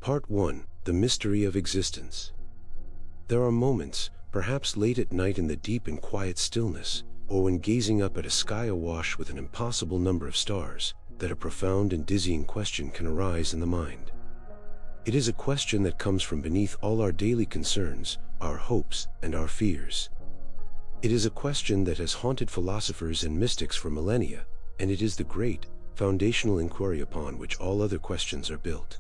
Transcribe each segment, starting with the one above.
Part 1. The Mystery of Existence. There are moments, perhaps late at night in the deep and quiet stillness, or when gazing up at a sky awash with an impossible number of stars, that a profound and dizzying question can arise in the mind. It is a question that comes from beneath all our daily concerns, our hopes, and our fears. It is a question that has haunted philosophers and mystics for millennia, and it is the great, foundational inquiry upon which all other questions are built.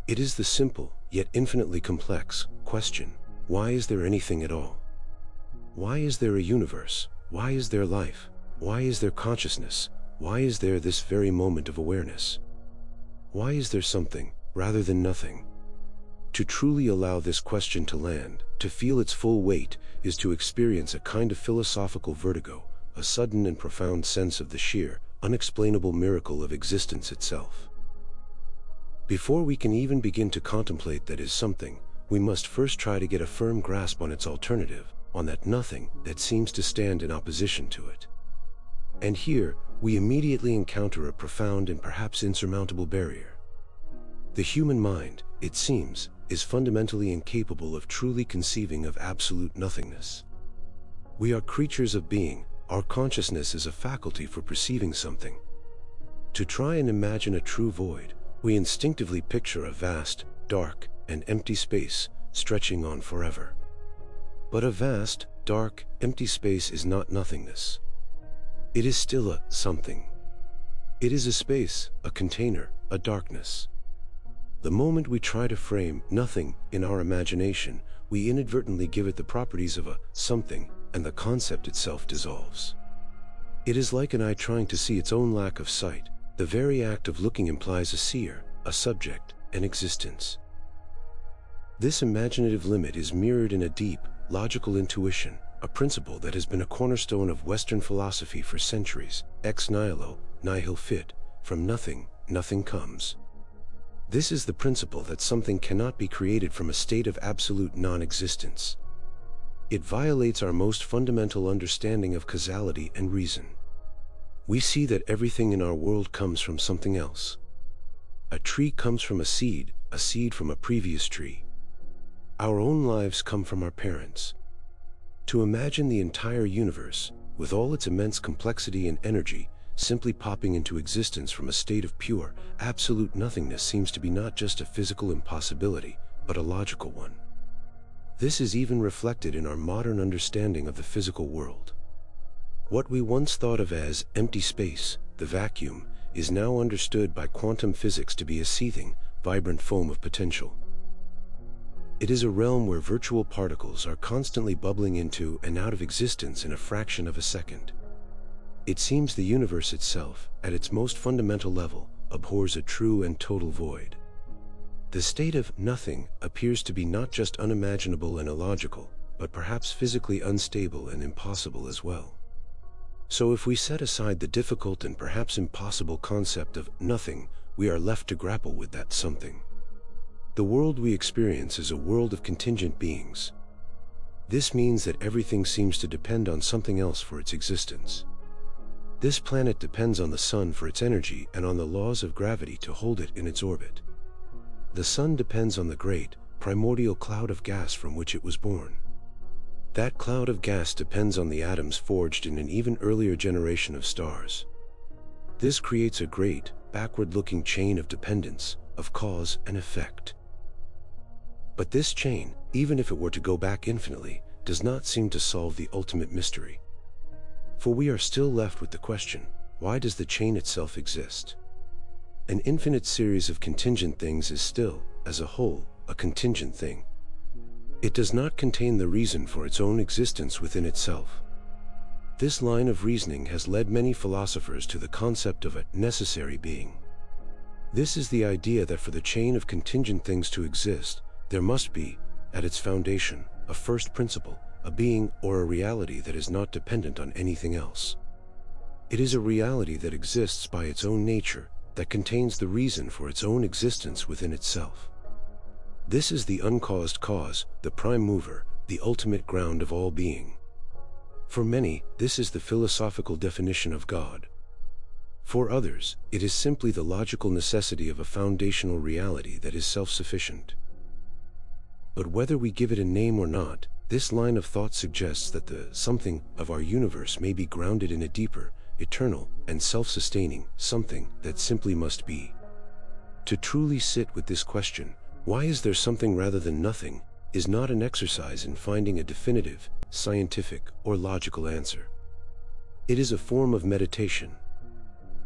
It is the simple, yet infinitely complex, question: why is there anything at all? Why is there a universe? Why is there life? Why is there consciousness? Why is there this very moment of awareness? Why is there something, rather than nothing? To truly allow this question to land, to feel its full weight, is to experience a kind of philosophical vertigo, a sudden and profound sense of the sheer, unexplainable miracle of existence itself. Before we can even begin to contemplate that is something, we must first try to get a firm grasp on its alternative, on that nothing that seems to stand in opposition to it. And here, we immediately encounter a profound and perhaps insurmountable barrier. The human mind, it seems, is fundamentally incapable of truly conceiving of absolute nothingness. We are creatures of being. Our consciousness is a faculty for perceiving something. To try and imagine a true void, we instinctively picture a vast, dark, and empty space stretching on forever. But a vast, dark, empty space is not nothingness. It is still a something. It is a space, a container, a darkness. The moment we try to frame nothing in our imagination, we inadvertently give it the properties of a something, and the concept itself dissolves. It is like an eye trying to see its own lack of sight. The very act of looking implies a seer, a subject, an existence. This imaginative limit is mirrored in a deep, logical intuition, a principle that has been a cornerstone of Western philosophy for centuries: ex nihilo, nihil fit, from nothing, nothing comes. This is the principle that something cannot be created from a state of absolute non-existence. It violates our most fundamental understanding of causality and reason. We see that everything in our world comes from something else. A tree comes from a seed from a previous tree. Our own lives come from our parents. To imagine the entire universe, with all its immense complexity and energy, simply popping into existence from a state of pure, absolute nothingness seems to be not just a physical impossibility, but a logical one. This is even reflected in our modern understanding of the physical world. What we once thought of as empty space, the vacuum, is now understood by quantum physics to be a seething, vibrant foam of potential. It is a realm where virtual particles are constantly bubbling into and out of existence in a fraction of a second. It seems the universe itself, at its most fundamental level, abhors a true and total void. The state of nothing appears to be not just unimaginable and illogical, but perhaps physically unstable and impossible as well. So if we set aside the difficult and perhaps impossible concept of nothing, we are left to grapple with that something. The world we experience is a world of contingent beings. This means that everything seems to depend on something else for its existence. This planet depends on the sun for its energy and on the laws of gravity to hold it in its orbit. The sun depends on the great, primordial cloud of gas from which it was born. That cloud of gas depends on the atoms forged in an even earlier generation of stars. This creates a great, backward-looking chain of dependence, of cause and effect. But this chain, even if it were to go back infinitely, does not seem to solve the ultimate mystery. For we are still left with the question: why does the chain itself exist? An infinite series of contingent things is still, as a whole, a contingent thing. It does not contain the reason for its own existence within itself. This line of reasoning has led many philosophers to the concept of a necessary being. This is the idea that for the chain of contingent things to exist, there must be, at its foundation, a first principle, a being or a reality that is not dependent on anything else. It is a reality that exists by its own nature, that contains the reason for its own existence within itself. This is the uncaused cause, the prime mover, the ultimate ground of all being. For many, this is the philosophical definition of God. For others, it is simply the logical necessity of a foundational reality that is self-sufficient. But whether we give it a name or not, this line of thought suggests that the something of our universe may be grounded in a deeper, eternal, and self-sustaining something that simply must be. To truly sit with this question, why is there something rather than nothing, is not an exercise in finding a definitive, scientific, or logical answer. It is a form of meditation.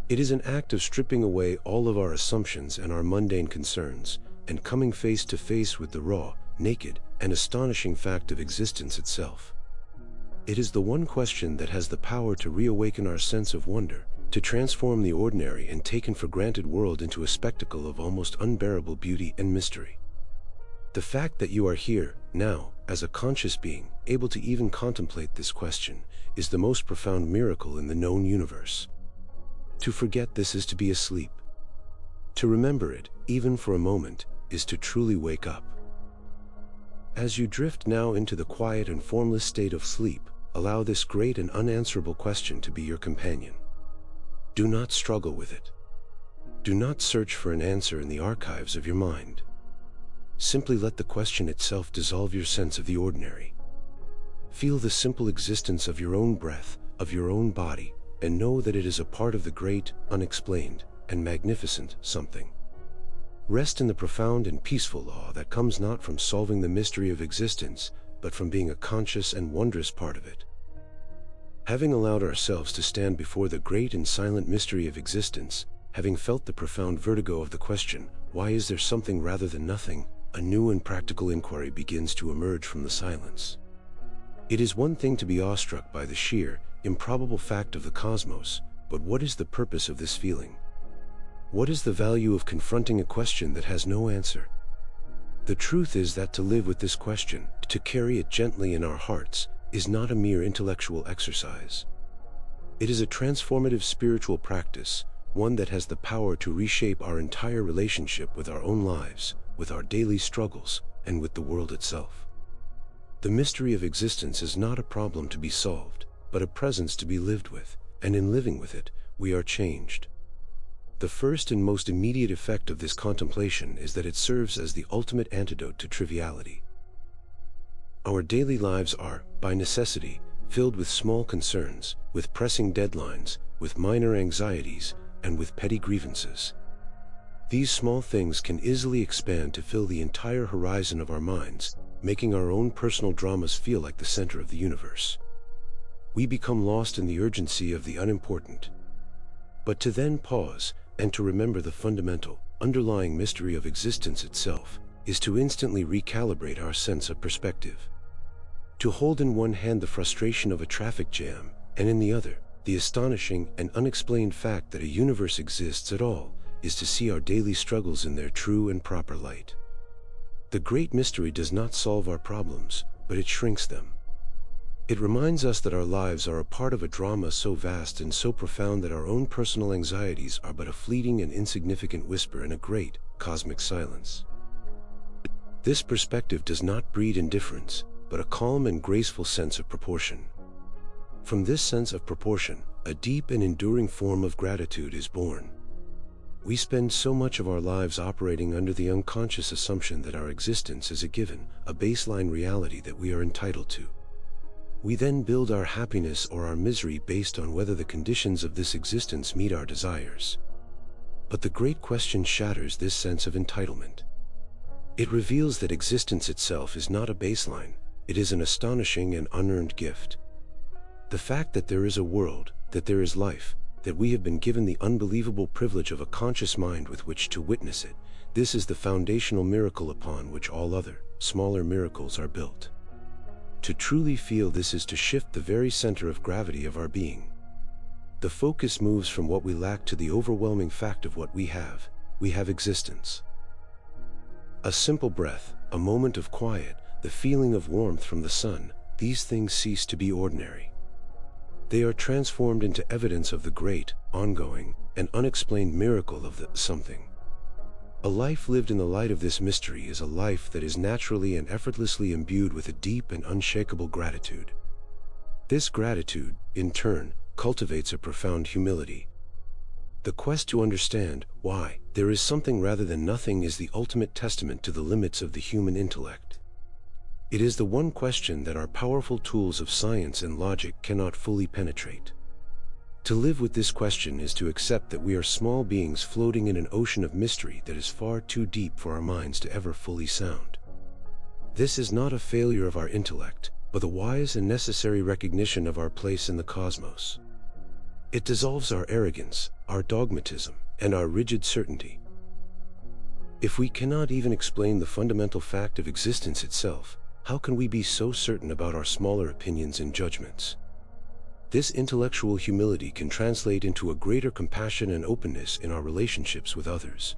It is an act of stripping away all of our assumptions and our mundane concerns, and coming face to face with the raw, naked, and astonishing fact of existence itself. It is the one question that has the power to reawaken our sense of wonder, to transform the ordinary and taken for granted world into a spectacle of almost unbearable beauty and mystery. The fact that you are here, now, as a conscious being, able to even contemplate this question, is the most profound miracle in the known universe. To forget this is to be asleep. To remember it, even for a moment, is to truly wake up. As you drift now into the quiet and formless state of sleep, allow this great and unanswerable question to be your companion. Do not struggle with it. Do not search for an answer in the archives of your mind. Simply let the question itself dissolve your sense of the ordinary. Feel the simple existence of your own breath, of your own body, and know that it is a part of the great, unexplained, and magnificent something. Rest in the profound and peaceful law that comes not from solving the mystery of existence, but from being a conscious and wondrous part of it. Having allowed ourselves to stand before the great and silent mystery of existence, having felt the profound vertigo of the question, why is there something rather than nothing, a new and practical inquiry begins to emerge from the silence. It is one thing to be awestruck by the sheer, improbable fact of the cosmos, but what is the purpose of this feeling? What is the value of confronting a question that has no answer? The truth is that to live with this question, to carry it gently in our hearts, is not a mere intellectual exercise. It is a transformative spiritual practice, one that has the power to reshape our entire relationship with our own lives, with our daily struggles, and with the world itself. The mystery of existence is not a problem to be solved, but a presence to be lived with, and in living with it, we are changed. The first and most immediate effect of this contemplation is that it serves as the ultimate antidote to triviality. Our daily lives are, by necessity, filled with small concerns, with pressing deadlines, with minor anxieties, and with petty grievances. These small things can easily expand to fill the entire horizon of our minds, making our own personal dramas feel like the center of the universe. We become lost in the urgency of the unimportant. But to then pause, and to remember the fundamental, underlying mystery of existence itself, is to instantly recalibrate our sense of perspective. To hold in one hand the frustration of a traffic jam, and in the other, the astonishing and unexplained fact that a universe exists at all, is to see our daily struggles in their true and proper light. The great mystery does not solve our problems, but it shrinks them. It reminds us that our lives are a part of a drama so vast and so profound that our own personal anxieties are but a fleeting and insignificant whisper in a great, cosmic silence. This perspective does not breed indifference, but a calm and graceful sense of proportion. From this sense of proportion, a deep and enduring form of gratitude is born. We spend so much of our lives operating under the unconscious assumption that our existence is a given, a baseline reality that we are entitled to. We then build our happiness or our misery based on whether the conditions of this existence meet our desires. But the great question shatters this sense of entitlement. It reveals that existence itself is not a baseline, it is an astonishing and unearned gift. The fact that there is a world, that there is life, that we have been given the unbelievable privilege of a conscious mind with which to witness it, this is the foundational miracle upon which all other, smaller miracles are built. To truly feel this is to shift the very center of gravity of our being. The focus moves from what we lack to the overwhelming fact of what we have existence. A simple breath, a moment of quiet, the feeling of warmth from the sun, these things cease to be ordinary. They are transformed into evidence of the great, ongoing, and unexplained miracle of the something. A life lived in the light of this mystery is a life that is naturally and effortlessly imbued with a deep and unshakable gratitude. This gratitude, in turn, cultivates a profound humility. The quest to understand why there is something rather than nothing is the ultimate testament to the limits of the human intellect. It is the one question that our powerful tools of science and logic cannot fully penetrate. To live with this question is to accept that we are small beings floating in an ocean of mystery that is far too deep for our minds to ever fully sound. This is not a failure of our intellect, but a wise and necessary recognition of our place in the cosmos. It dissolves our arrogance, our dogmatism, and our rigid certainty. If we cannot even explain the fundamental fact of existence itself, how can we be so certain about our smaller opinions and judgments? This intellectual humility can translate into a greater compassion and openness in our relationships with others.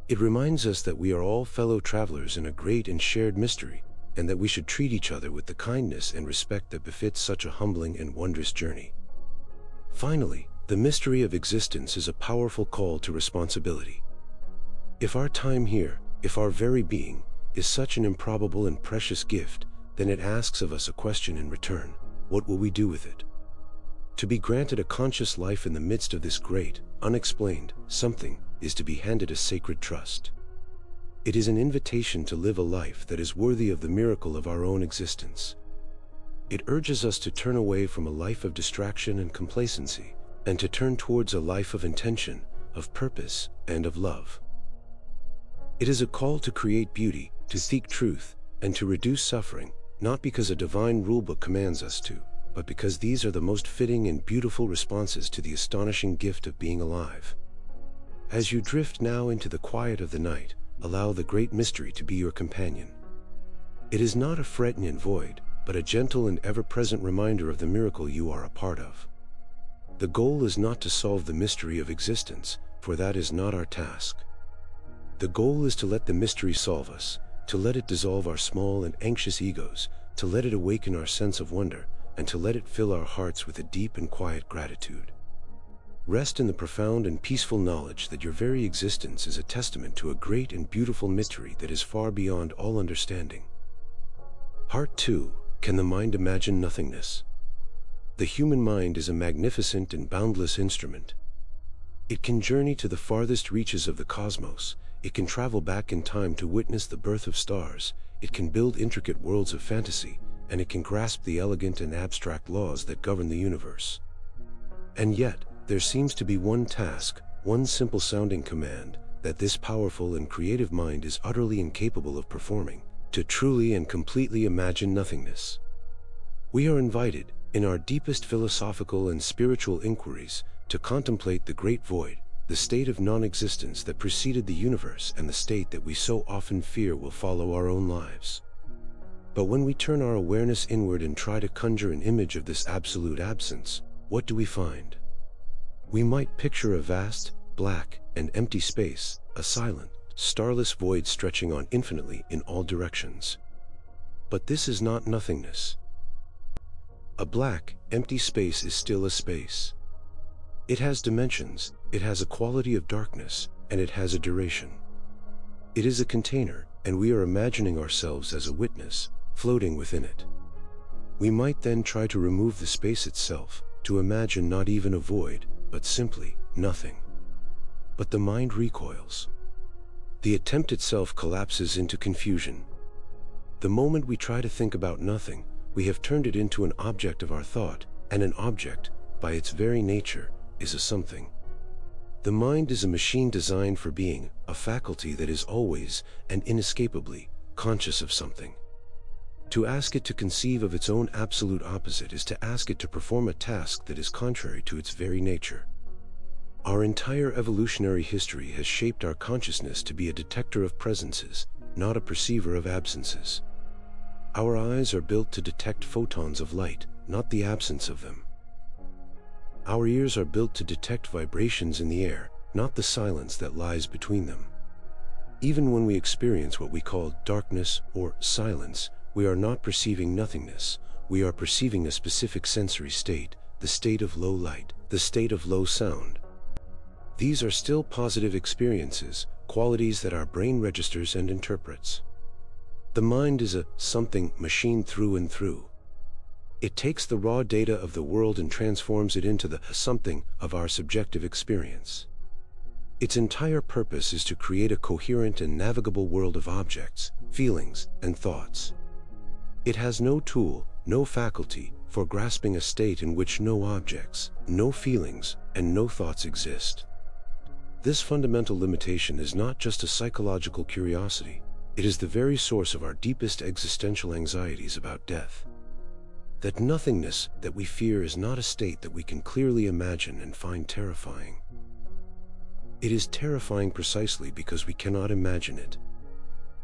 It reminds us that we are all fellow travelers in a great and shared mystery, and that we should treat each other with the kindness and respect that befits such a humbling and wondrous journey. Finally, the mystery of existence is a powerful call to responsibility. If our time here, if our very being, is such an improbable and precious gift, then it asks of us a question in return: what will we do with it? To be granted a conscious life in the midst of this great, unexplained something is to be handed a sacred trust. It is an invitation to live a life that is worthy of the miracle of our own existence. It urges us to turn away from a life of distraction and complacency, and to turn towards a life of intention, of purpose, and of love. It is a call to create beauty, to seek truth, and to reduce suffering, not because a divine rulebook commands us to, but because these are the most fitting and beautiful responses to the astonishing gift of being alive. As you drift now into the quiet of the night, allow the great mystery to be your companion. It is not a Freudian void, but a gentle and ever-present reminder of the miracle you are a part of. The goal is not to solve the mystery of existence, for that is not our task. The goal is to let the mystery solve us, to let it dissolve our small and anxious egos, to let it awaken our sense of wonder, and to let it fill our hearts with a deep and quiet gratitude. Rest in the profound and peaceful knowledge that your very existence is a testament to a great and beautiful mystery that is far beyond all understanding. Part 2. Can the mind imagine nothingness? The human mind is a magnificent and boundless instrument. It can journey to the farthest reaches of the cosmos. It can travel back in time to witness the birth of stars. It can build intricate worlds of fantasy, and it can grasp the elegant and abstract laws that govern the universe. And yet, there seems to be one task, one simple-sounding command, that this powerful and creative mind is utterly incapable of performing: to truly and completely imagine nothingness. We are invited, in our deepest philosophical and spiritual inquiries, to contemplate the great void, the state of non-existence that preceded the universe and the state that we so often fear will follow our own lives. But when we turn our awareness inward and try to conjure an image of this absolute absence, what do we find? We might picture a vast, black, and empty space, a silent, starless void stretching on infinitely in all directions. But this is not nothingness. A black, empty space is still a space. It has dimensions, it has a quality of darkness, and it has a duration. It is a container, and we are imagining ourselves as a witness, floating within it. We might then try to remove the space itself, to imagine not even a void, but simply nothing. But the mind recoils. The attempt itself collapses into confusion. The moment we try to think about nothing, we have turned it into an object of our thought, and an object, by its very nature, is a something. The mind is a machine designed for being, a faculty that is always, and inescapably, conscious of something. To ask it to conceive of its own absolute opposite is to ask it to perform a task that is contrary to its very nature. Our entire evolutionary history has shaped our consciousness to be a detector of presences, not a perceiver of absences. Our eyes are built to detect photons of light, not the absence of them. Our ears are built to detect vibrations in the air, not the silence that lies between them. Even when we experience what we call darkness or silence, we are not perceiving nothingness. We are perceiving a specific sensory state, the state of low light, the state of low sound. These are still positive experiences, qualities that our brain registers and interprets. The mind is a something machine through and through. It takes the raw data of the world and transforms it into the something of our subjective experience. Its entire purpose is to create a coherent and navigable world of objects, feelings, and thoughts. It has no tool, no faculty, for grasping a state in which no objects, no feelings, and no thoughts exist. This fundamental limitation is not just a psychological curiosity, it is the very source of our deepest existential anxieties about death. That nothingness that we fear is not a state that we can clearly imagine and find terrifying. It is terrifying precisely because we cannot imagine it.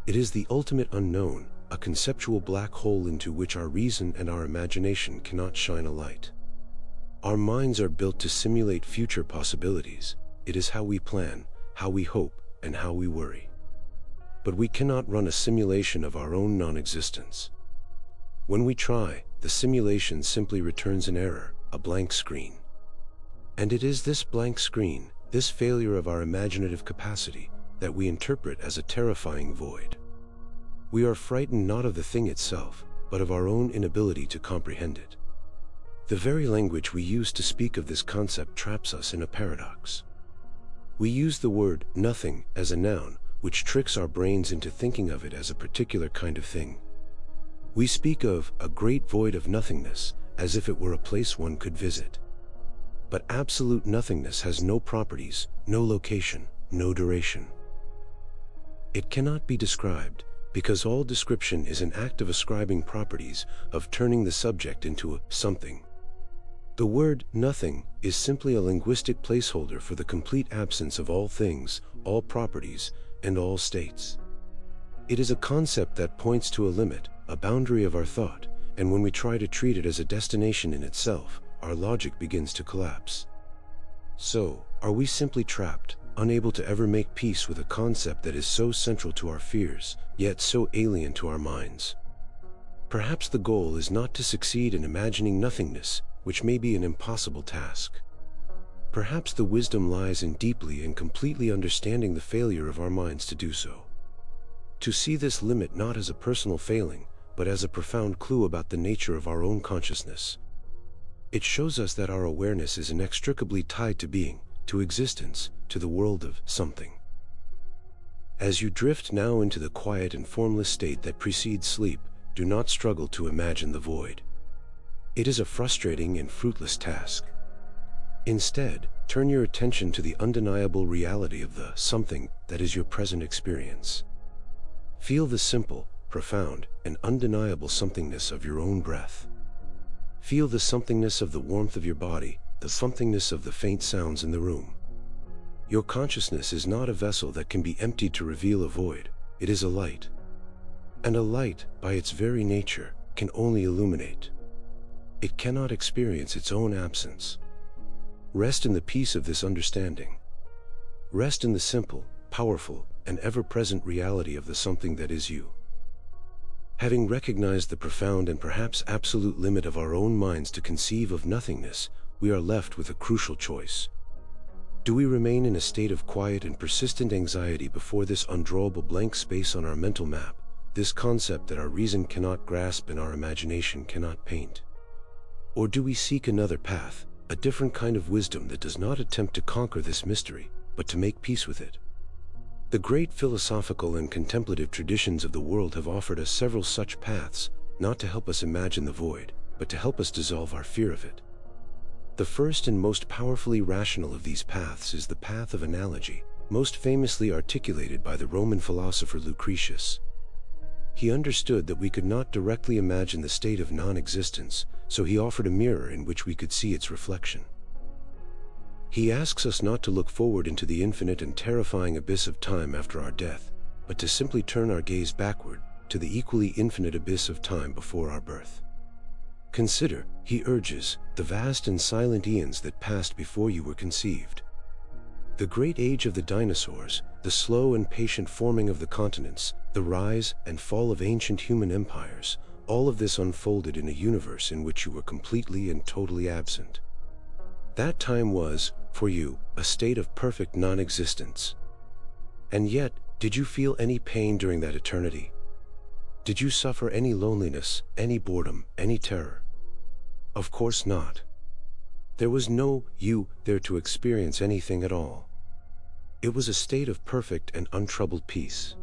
It is the ultimate unknown, a conceptual black hole into which our reason and our imagination cannot shine a light. Our minds are built to simulate future possibilities. It is how we plan, how we hope, and how we worry. But we cannot run a simulation of our own non-existence. When we try, the simulation simply returns an error, a blank screen. And it is this blank screen, this failure of our imaginative capacity, that we interpret as a terrifying void. We are frightened not of the thing itself, but of our own inability to comprehend it. The very language we use to speak of this concept traps us in a paradox. We use the word nothing as a noun, which tricks our brains into thinking of it as a particular kind of thing. We speak of a great void of nothingness, as if it were a place one could visit. But absolute nothingness has no properties, no location, no duration. It cannot be described, because all description is an act of ascribing properties, of turning the subject into a something. The word nothing is simply a linguistic placeholder for the complete absence of all things, all properties, and all states. It is a concept that points to a limit, a boundary of our thought, and when we try to treat it as a destination in itself, our logic begins to collapse. So, are we simply trapped, unable to ever make peace with a concept that is so central to our fears, yet so alien to our minds? Perhaps the goal is not to succeed in imagining nothingness, which may be an impossible task. Perhaps the wisdom lies in deeply and completely understanding the failure of our minds to do so. To see this limit not as a personal failing, but as a profound clue about the nature of our own consciousness. It shows us that our awareness is inextricably tied to being, to existence, to the world of something. As you drift now into the quiet and formless state that precedes sleep, do not struggle to imagine the void. It is a frustrating and fruitless task. Instead, turn your attention to the undeniable reality of the something that is your present experience. Feel the simple, profound, and undeniable somethingness of your own breath. Feel the somethingness of the warmth of your body, the somethingness of the faint sounds in the room. Your consciousness is not a vessel that can be emptied to reveal a void, it is a light. And a light, by its very nature, can only illuminate. It cannot experience its own absence. Rest in the peace of this understanding. Rest in the simple, powerful, and ever-present reality of the something that is you. Having recognized the profound and perhaps absolute limit of our own minds to conceive of nothingness, we are left with a crucial choice. Do we remain in a state of quiet and persistent anxiety before this undrawable blank space on our mental map, this concept that our reason cannot grasp and our imagination cannot paint? Or do we seek another path, a different kind of wisdom that does not attempt to conquer this mystery, but to make peace with it? The great philosophical and contemplative traditions of the world have offered us several such paths, not to help us imagine the void, but to help us dissolve our fear of it. The first and most powerfully rational of these paths is the path of analogy, most famously articulated by the Roman philosopher Lucretius. He understood that we could not directly imagine the state of non-existence, so he offered a mirror in which we could see its reflection. He asks us not to look forward into the infinite and terrifying abyss of time after our death, but to simply turn our gaze backward to the equally infinite abyss of time before our birth. Consider, he urges, the vast and silent eons that passed before you were conceived. The great age of the dinosaurs, the slow and patient forming of the continents, the rise and fall of ancient human empires, all of this unfolded in a universe in which you were completely and totally absent. That time was, for you, a state of perfect non-existence. And yet, did you feel any pain during that eternity? Did you suffer any loneliness, any boredom, any terror? Of course not. There was no you there to experience anything at all. It was a state of perfect and untroubled peace.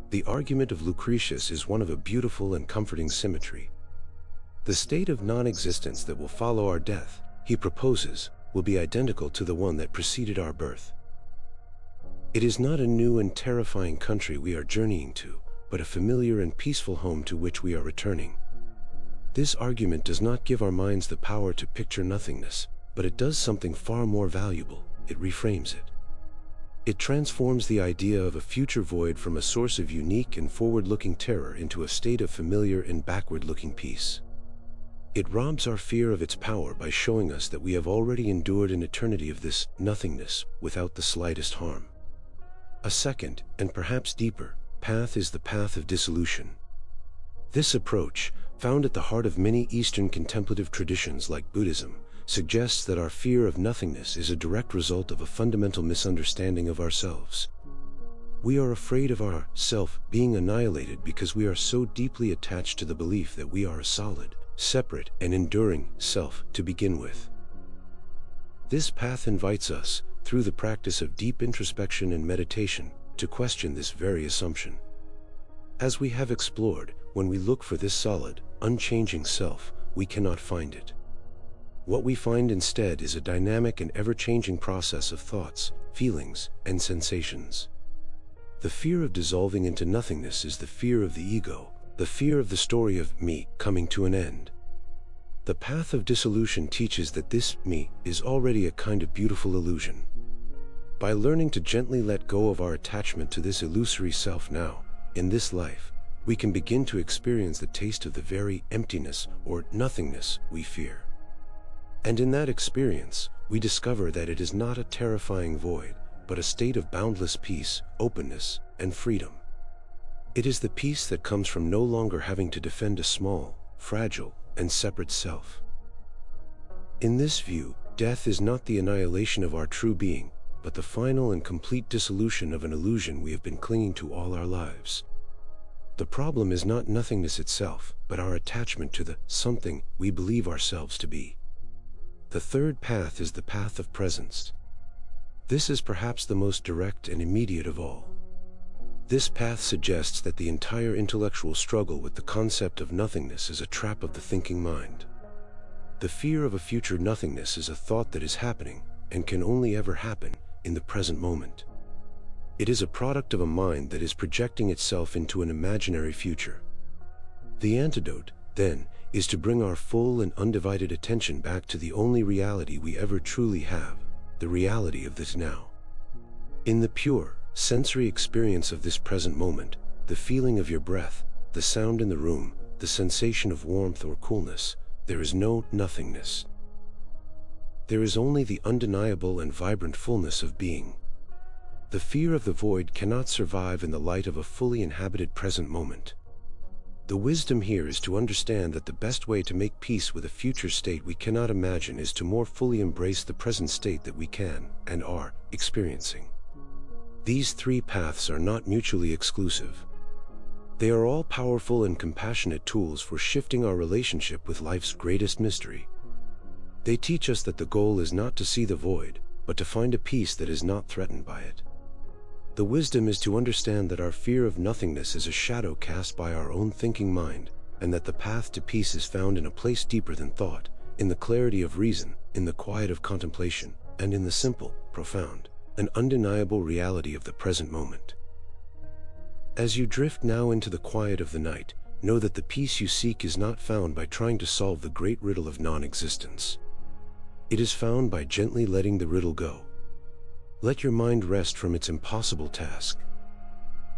The argument of Lucretius is one of a beautiful and comforting symmetry. The state of non-existence that will follow our death, he proposes, will be identical to the one that preceded our birth. It is not a new and terrifying country we are journeying to, but a familiar and peaceful home to which we are returning. This argument does not give our minds the power to picture nothingness, but it does something far more valuable. It reframes it. It transforms the idea of a future void from a source of unique and forward-looking terror into a state of familiar and backward-looking peace. It robs our fear of its power by showing us that we have already endured an eternity of this nothingness without the slightest harm. A second, and perhaps deeper, path is the path of dissolution. This approach, found at the heart of many Eastern contemplative traditions like Buddhism, suggests that our fear of nothingness is a direct result of a fundamental misunderstanding of ourselves. We are afraid of our self being annihilated because we are so deeply attached to the belief that we are a solid, separate, and enduring self to begin with. This path invites us, through the practice of deep introspection and meditation, to question this very assumption. As we have explored, when we look for this solid, unchanging self, we cannot find it. What we find instead is a dynamic and ever-changing process of thoughts, feelings, and sensations. The fear of dissolving into nothingness is the fear of the ego, the fear of the story of me coming to an end. The path of dissolution teaches that this me is already a kind of beautiful illusion. By learning to gently let go of our attachment to this illusory self now, in this life, we can begin to experience the taste of the very emptiness or nothingness we fear. And in that experience, we discover that it is not a terrifying void, but a state of boundless peace, openness, and freedom. It is the peace that comes from no longer having to defend a small, fragile, and separate self. In this view, death is not the annihilation of our true being, but the final and complete dissolution of an illusion we have been clinging to all our lives. The problem is not nothingness itself, but our attachment to the something we believe ourselves to be. The third path is the path of presence. This is perhaps the most direct and immediate of all. This path suggests that the entire intellectual struggle with the concept of nothingness is a trap of the thinking mind. The fear of a future nothingness is a thought that is happening, and can only ever happen, in the present moment. It is a product of a mind that is projecting itself into an imaginary future. The antidote, then, is to bring our full and undivided attention back to the only reality we ever truly have, the reality of this now. In the pure, sensory experience of this present moment, the feeling of your breath, the sound in the room, the sensation of warmth or coolness, there is no nothingness. There is only the undeniable and vibrant fullness of being. The fear of the void cannot survive in the light of a fully inhabited present moment. The wisdom here is to understand that the best way to make peace with a future state we cannot imagine is to more fully embrace the present state that we can, and are, experiencing. These three paths are not mutually exclusive. They are all powerful and compassionate tools for shifting our relationship with life's greatest mystery. They teach us that the goal is not to see the void, but to find a peace that is not threatened by it. The wisdom is to understand that our fear of nothingness is a shadow cast by our own thinking mind, and that the path to peace is found in a place deeper than thought, in the clarity of reason, in the quiet of contemplation, and in the simple, profound, and undeniable reality of the present moment. As you drift now into the quiet of the night, know that the peace you seek is not found by trying to solve the great riddle of non-existence. It is found by gently letting the riddle go. Let your mind rest from its impossible task.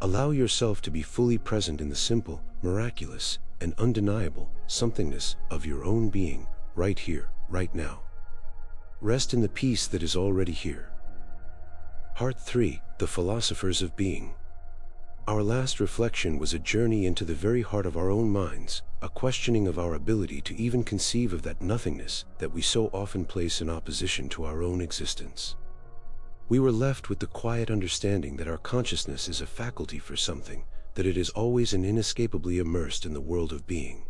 Allow yourself to be fully present in the simple, miraculous, and undeniable somethingness of your own being, right here, right now. Rest in the peace that is already here. Part 3, The Philosophers of Being. Our last reflection was a journey into the very heart of our own minds, a questioning of our ability to even conceive of that nothingness that we so often place in opposition to our own existence. We were left with the quiet understanding that our consciousness is a faculty for something, that it is always and inescapably immersed in the world of being.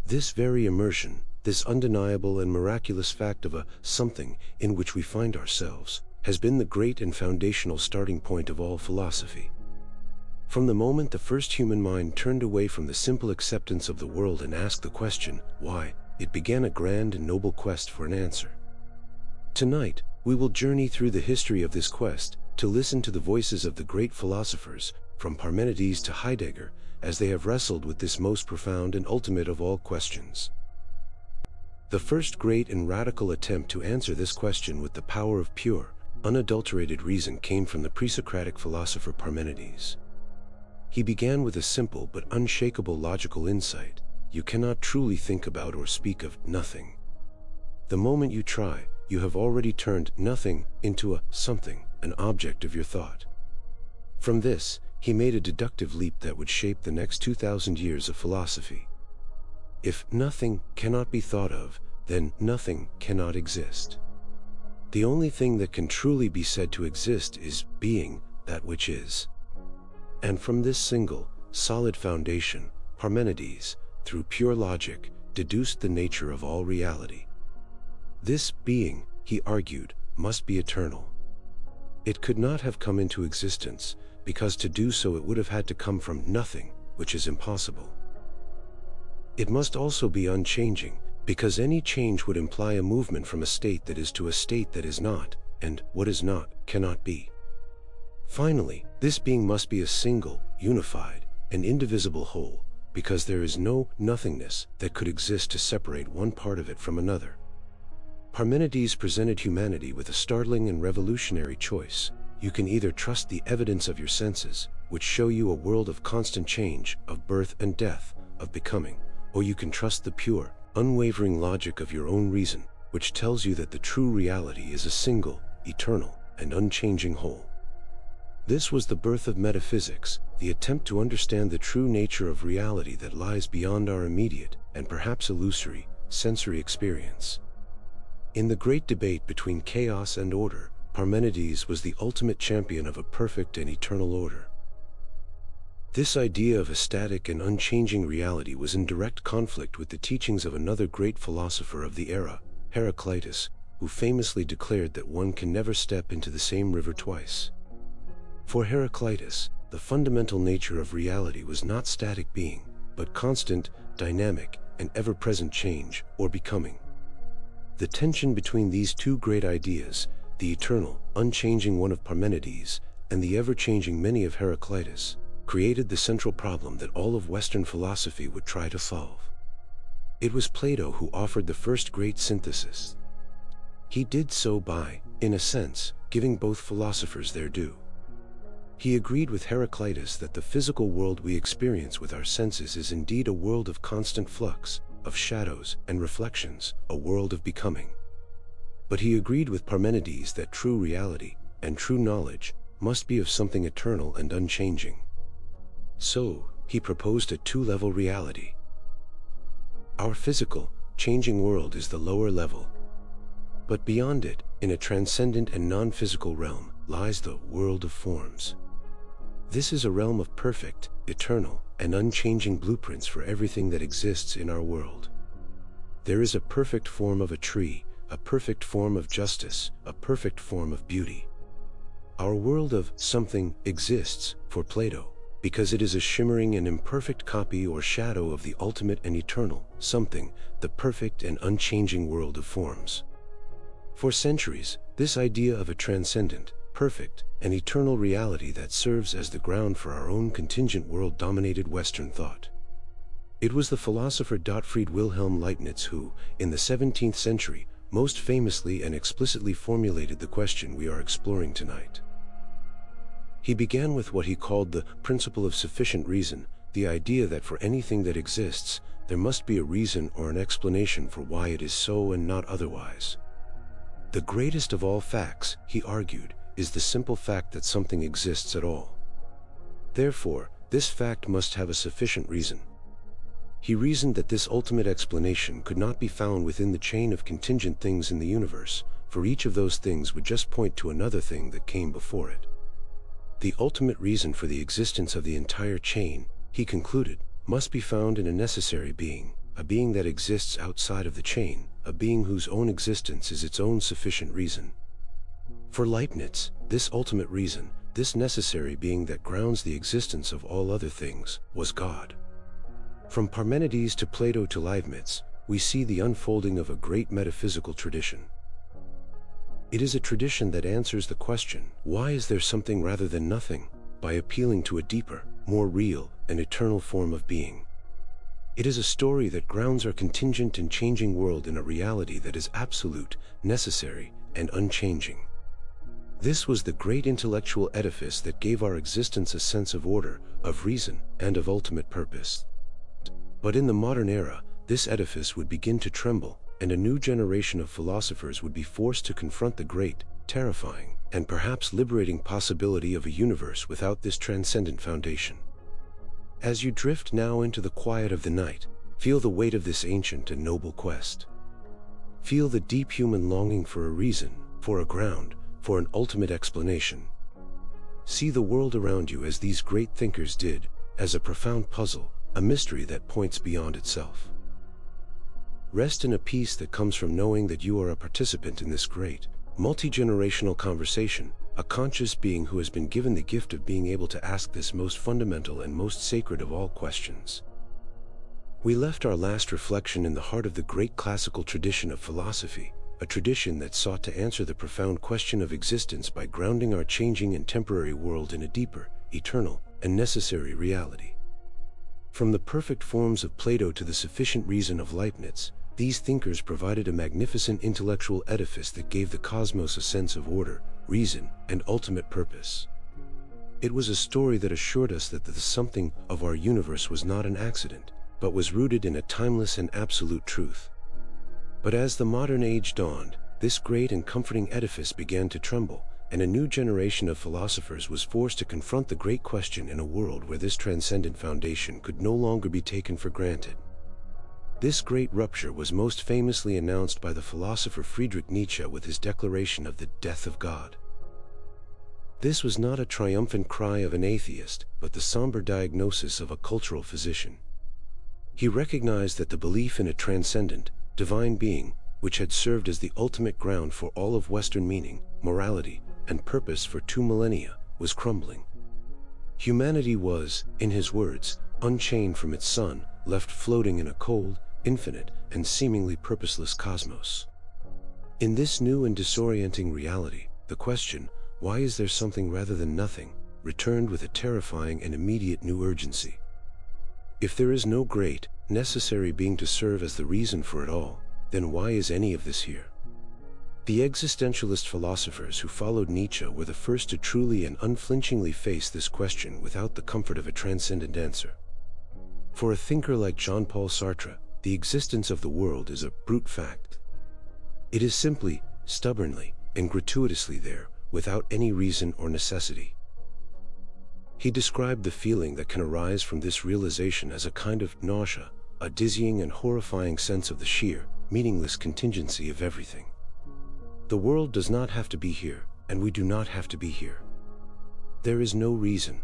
This very immersion, this undeniable and miraculous fact of a something in which we find ourselves, has been the great and foundational starting point of all philosophy. From the moment the first human mind turned away from the simple acceptance of the world and asked the question, why, it began a grand and noble quest for an answer. Tonight, we will journey through the history of this quest, to listen to the voices of the great philosophers, from Parmenides to Heidegger, as they have wrestled with this most profound and ultimate of all questions. The first great and radical attempt to answer this question with the power of pure, unadulterated reason came from the pre-Socratic philosopher Parmenides. He began with a simple but unshakable logical insight: you cannot truly think about or speak of nothing. The moment you try, you have already turned nothing into a something, an object of your thought. From this, he made a deductive leap that would shape the next 2,000 years of philosophy. If nothing cannot be thought of, then nothing cannot exist. The only thing that can truly be said to exist is being that which is. And from this single, solid foundation, Parmenides, through pure logic, deduced the nature of all reality. This being, he argued, must be eternal. It could not have come into existence, because to do so it would have had to come from nothing, which is impossible. It must also be unchanging, because any change would imply a movement from a state that is to a state that is not, and what is not, cannot be. Finally, this being must be a single, unified, and indivisible whole, because there is no nothingness that could exist to separate one part of it from another. Parmenides presented humanity with a startling and revolutionary choice. You can either trust the evidence of your senses, which show you a world of constant change, of birth and death, of becoming, or you can trust the pure, unwavering logic of your own reason, which tells you that the true reality is a single, eternal, and unchanging whole. This was the birth of metaphysics, the attempt to understand the true nature of reality that lies beyond our immediate, and perhaps illusory, sensory experience. In the great debate between chaos and order, Parmenides was the ultimate champion of a perfect and eternal order. This idea of a static and unchanging reality was in direct conflict with the teachings of another great philosopher of the era, Heraclitus, who famously declared that one can never step into the same river twice. For Heraclitus, the fundamental nature of reality was not static being, but constant, dynamic, and ever-present change, or becoming. The tension between these two great ideas, the eternal, unchanging one of Parmenides, and the ever-changing many of Heraclitus, created the central problem that all of Western philosophy would try to solve. It was Plato who offered the first great synthesis. He did so by, in a sense, giving both philosophers their due. He agreed with Heraclitus that the physical world we experience with our senses is indeed a world of constant flux, of shadows and reflections, a world of becoming. But he agreed with Parmenides that true reality, and true knowledge, must be of something eternal and unchanging. So, he proposed a two-level reality. Our physical, changing world is the lower level. But beyond it, in a transcendent and non-physical realm, lies the world of forms. This is a realm of perfect, eternal, and unchanging blueprints for everything that exists in our world. There is a perfect form of a tree, a perfect form of justice, a perfect form of beauty. Our world of something exists, for Plato, because it is a shimmering and imperfect copy or shadow of the ultimate and eternal something, the perfect and unchanging world of forms. For centuries, this idea of a transcendent, perfect, and eternal reality that serves as the ground for our own contingent world dominated Western thought. It was the philosopher Gottfried Wilhelm Leibniz who, in the 17th century, most famously and explicitly formulated the question we are exploring tonight. He began with what he called the principle of sufficient reason, the idea that for anything that exists, there must be a reason or an explanation for why it is so and not otherwise. The greatest of all facts, he argued, is the simple fact that something exists at all. Therefore, this fact must have a sufficient reason. He reasoned that this ultimate explanation could not be found within the chain of contingent things in the universe, for each of those things would just point to another thing that came before it. The ultimate reason for the existence of the entire chain, he concluded, must be found in a necessary being, a being that exists outside of the chain, a being whose own existence is its own sufficient reason. For Leibniz, this ultimate reason, this necessary being that grounds the existence of all other things, was God. From Parmenides to Plato to Leibniz, we see the unfolding of a great metaphysical tradition. It is a tradition that answers the question, why is there something rather than nothing, by appealing to a deeper, more real, and eternal form of being. It is a story that grounds our contingent and changing world in a reality that is absolute, necessary, and unchanging. This was the great intellectual edifice that gave our existence a sense of order, of reason, and of ultimate purpose. But in the modern era, this edifice would begin to tremble, and a new generation of philosophers would be forced to confront the great, terrifying, and perhaps liberating possibility of a universe without this transcendent foundation. As you drift now into the quiet of the night, feel the weight of this ancient and noble quest. Feel the deep human longing for a reason, for a ground, for an ultimate explanation. See the world around you as these great thinkers did, as a profound puzzle, a mystery that points beyond itself. Rest in a peace that comes from knowing that you are a participant in this great, multi-generational conversation, a conscious being who has been given the gift of being able to ask this most fundamental and most sacred of all questions. We left our last reflection in the heart of the great classical tradition of philosophy, a tradition that sought to answer the profound question of existence by grounding our changing and temporary world in a deeper, eternal, and necessary reality. From the perfect forms of Plato to the sufficient reason of Leibniz, these thinkers provided a magnificent intellectual edifice that gave the cosmos a sense of order, reason, and ultimate purpose. It was a story that assured us that the something of our universe was not an accident, but was rooted in a timeless and absolute truth. But as the modern age dawned, this great and comforting edifice began to tremble, and a new generation of philosophers was forced to confront the great question in a world where this transcendent foundation could no longer be taken for granted. This great rupture was most famously announced by the philosopher Friedrich Nietzsche with his declaration of the death of God. This was not a triumphant cry of an atheist, but the somber diagnosis of a cultural physician. He recognized that the belief in a transcendent, divine being, which had served as the ultimate ground for all of Western meaning, morality, and purpose for 2 millennia, was crumbling. Humanity was, in his words, unchained from its sun, left floating in a cold, infinite, and seemingly purposeless cosmos. In this new and disorienting reality, the question, why is there something rather than nothing, returned with a terrifying and immediate new urgency. If there is no great, necessary being to serve as the reason for it all, then why is any of this here? The existentialist philosophers who followed Nietzsche were the first to truly and unflinchingly face this question without the comfort of a transcendent answer. For a thinker like Jean-Paul Sartre, the existence of the world is a brute fact. It is simply, stubbornly, and gratuitously there, without any reason or necessity. He described the feeling that can arise from this realization as a kind of nausea, a dizzying and horrifying sense of the sheer, meaningless contingency of everything. The world does not have to be here, and we do not have to be here. There is no reason.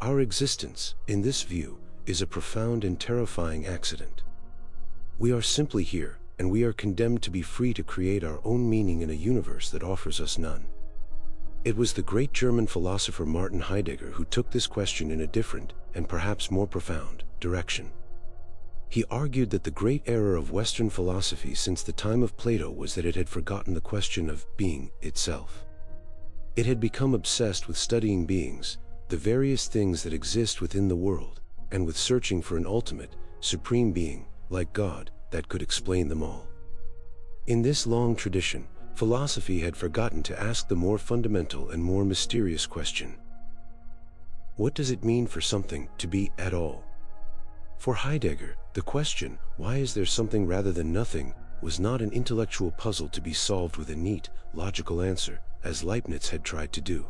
Our existence, in this view, is a profound and terrifying accident. We are simply here, and we are condemned to be free to create our own meaning in a universe that offers us none. It was the great German philosopher Martin Heidegger who took this question in a different, and perhaps more profound, direction. He argued that the great error of Western philosophy since the time of Plato was that it had forgotten the question of being itself. It had become obsessed with studying beings, the various things that exist within the world, and with searching for an ultimate, supreme being, like God, that could explain them all. In this long tradition, philosophy had forgotten to ask the more fundamental and more mysterious question. What does it mean for something to be at all? For Heidegger, the question, why is there something rather than nothing, was not an intellectual puzzle to be solved with a neat, logical answer, as Leibniz had tried to do.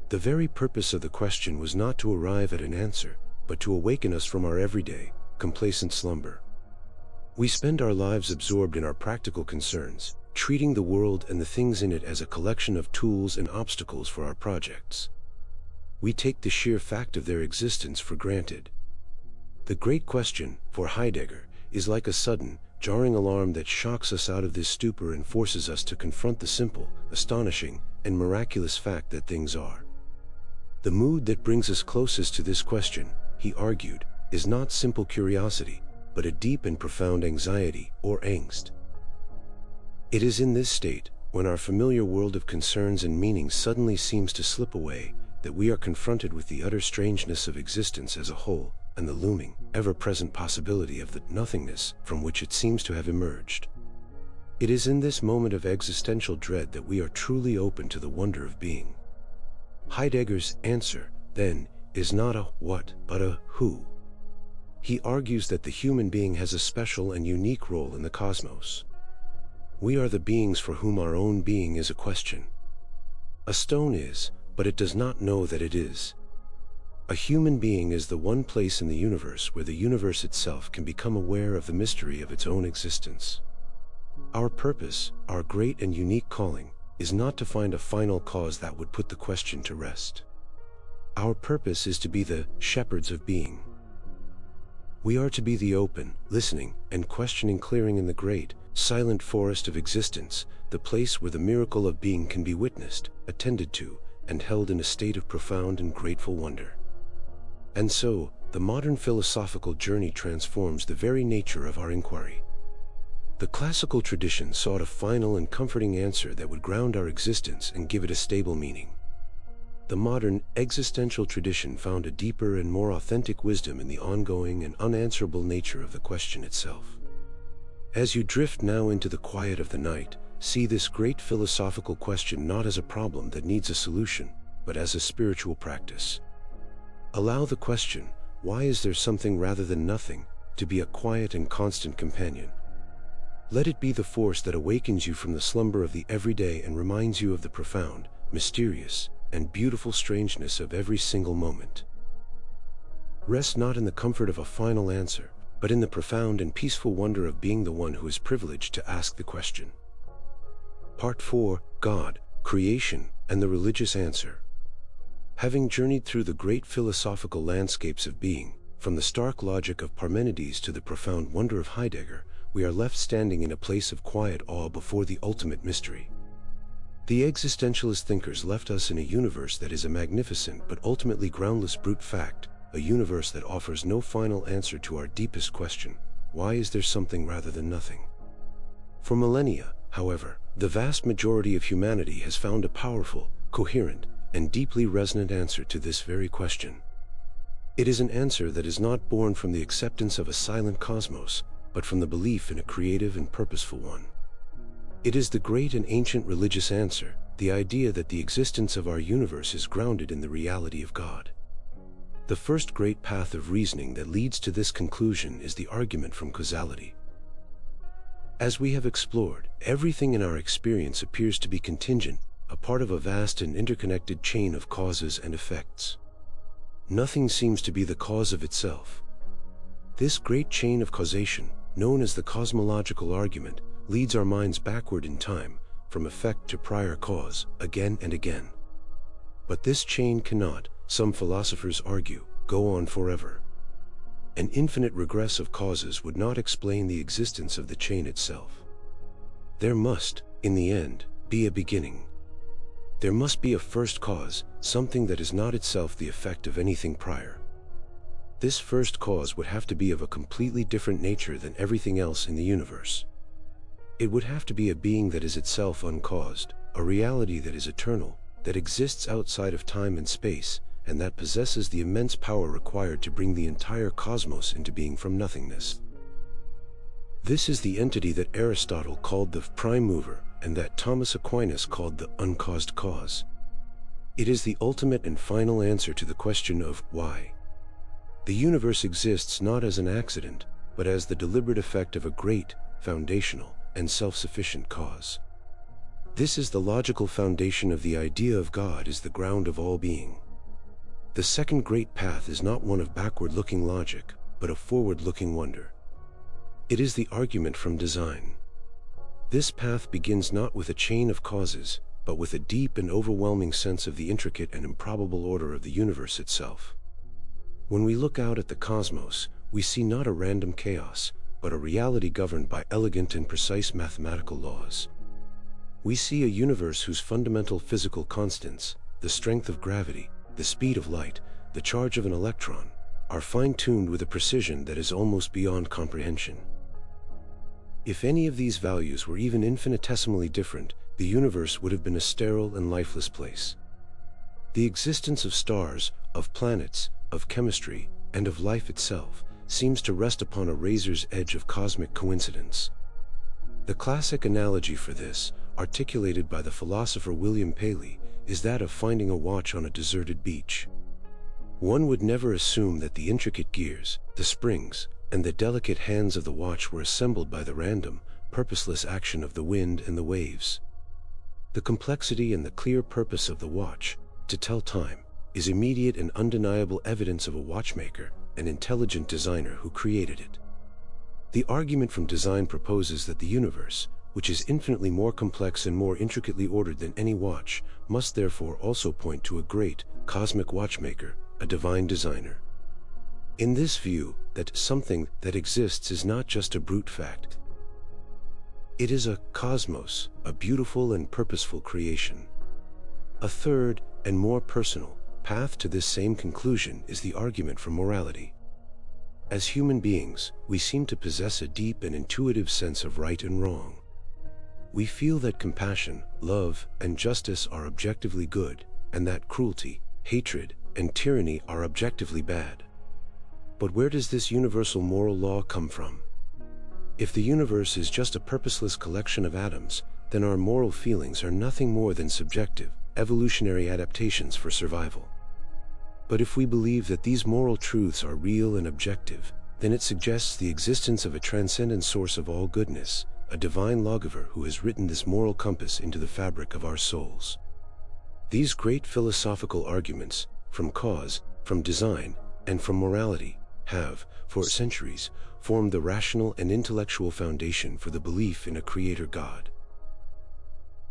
The very purpose of the question was not to arrive at an answer, but to awaken us from our everyday, complacent slumber. We spend our lives absorbed in our practical concerns, treating the world and the things in it as a collection of tools and obstacles for our projects. We take the sheer fact of their existence for granted. The great question, for Heidegger, is like a sudden, jarring alarm that shocks us out of this stupor and forces us to confront the simple, astonishing, and miraculous fact that things are. The mood that brings us closest to this question, he argued, is not simple curiosity, but a deep and profound anxiety or angst. It is in this state, when our familiar world of concerns and meanings suddenly seems to slip away, that we are confronted with the utter strangeness of existence as a whole, and the looming, ever-present possibility of the nothingness from which it seems to have emerged. It is in this moment of existential dread that we are truly open to the wonder of being. Heidegger's answer, then, is not a what, but a who. He argues that the human being has a special and unique role in the cosmos. We are the beings for whom our own being is a question. A stone is, but it does not know that it is. A human being is the one place in the universe where the universe itself can become aware of the mystery of its own existence. Our purpose, our great and unique calling, is not to find a final cause that would put the question to rest. Our purpose is to be the shepherds of being. We are to be the open, listening, and questioning clearing in the great, silent forest of existence, the place where the miracle of being can be witnessed, attended to, and held in a state of profound and grateful wonder. And so, the modern philosophical journey transforms the very nature of our inquiry. The classical tradition sought a final and comforting answer that would ground our existence and give it a stable meaning. The modern existential tradition found a deeper and more authentic wisdom in the ongoing and unanswerable nature of the question itself. As you drift now into the quiet of the night, see this great philosophical question not as a problem that needs a solution, but as a spiritual practice. Allow the question, why is there something rather than nothing, to be a quiet and constant companion. Let it be the force that awakens you from the slumber of the everyday and reminds you of the profound, mysterious, and beautiful strangeness of every single moment. Rest not in the comfort of a final answer, but in the profound and peaceful wonder of being the one who is privileged to ask the question. Part 4, God, Creation, and the Religious Answer. Having journeyed through the great philosophical landscapes of being, from the stark logic of Parmenides to the profound wonder of Heidegger, we are left standing in a place of quiet awe before the ultimate mystery. The existentialist thinkers left us in a universe that is a magnificent but ultimately groundless brute fact, a universe that offers no final answer to our deepest question, why is there something rather than nothing? For millennia, however, the vast majority of humanity has found a powerful, coherent, and deeply resonant answer to this very question. It is an answer that is not born from the acceptance of a silent cosmos, but from the belief in a creative and purposeful one. It is the great and ancient religious answer, the idea that the existence of our universe is grounded in the reality of God. The first great path of reasoning that leads to this conclusion is the argument from causality. As we have explored, everything in our experience appears to be contingent, a part of a vast and interconnected chain of causes and effects. Nothing seems to be the cause of itself. This great chain of causation, known as the cosmological argument, leads our minds backward in time, from effect to prior cause, again and again. But this chain cannot, some philosophers argue, go on forever. An infinite regress of causes would not explain the existence of the chain itself. There must, in the end, be a beginning. There must be a first cause, something that is not itself the effect of anything prior. This first cause would have to be of a completely different nature than everything else in the universe. It would have to be a being that is itself uncaused, a reality that is eternal, that exists outside of time and space, and that possesses the immense power required to bring the entire cosmos into being from nothingness. This is the entity that Aristotle called the prime mover, and that Thomas Aquinas called the uncaused cause. It is the ultimate and final answer to the question of why. The universe exists not as an accident, but as the deliberate effect of a great, foundational, and self-sufficient cause. This is the logical foundation of the idea of God as the ground of all being. The second great path is not one of backward-looking logic, but of forward-looking wonder. It is the argument from design. This path begins not with a chain of causes, but with a deep and overwhelming sense of the intricate and improbable order of the universe itself. When we look out at the cosmos, we see not a random chaos, but a reality governed by elegant and precise mathematical laws. We see a universe whose fundamental physical constants, the strength of gravity, the speed of light, the charge of an electron, are fine-tuned with a precision that is almost beyond comprehension. If any of these values were even infinitesimally different, the universe would have been a sterile and lifeless place. The existence of stars, of planets, of chemistry, and of life itself seems to rest upon a razor's edge of cosmic coincidence. The classic analogy for this, articulated by the philosopher William Paley, is that of finding a watch on a deserted beach. One would never assume that the intricate gears, the springs, and the delicate hands of the watch were assembled by the random, purposeless action of the wind and the waves. The complexity and the clear purpose of the watch, to tell time, is immediate and undeniable evidence of a watchmaker, an intelligent designer who created it. The argument from design proposes that the universe, which is infinitely more complex and more intricately ordered than any watch, must therefore also point to a great, cosmic watchmaker, a divine designer. In this view, that something that exists is not just a brute fact. It is a cosmos, a beautiful and purposeful creation. A third, and more personal, path to this same conclusion is the argument from morality. As human beings, we seem to possess a deep and intuitive sense of right and wrong. We feel that compassion, love, and justice are objectively good, and that cruelty, hatred, and tyranny are objectively bad. But where does this universal moral law come from? If the universe is just a purposeless collection of atoms, then our moral feelings are nothing more than subjective, evolutionary adaptations for survival. But if we believe that these moral truths are real and objective, then it suggests the existence of a transcendent source of all goodness, a divine lawgiver who has written this moral compass into the fabric of our souls. These great philosophical arguments, from cause, from design, and from morality, have, for centuries, formed the rational and intellectual foundation for the belief in a creator God.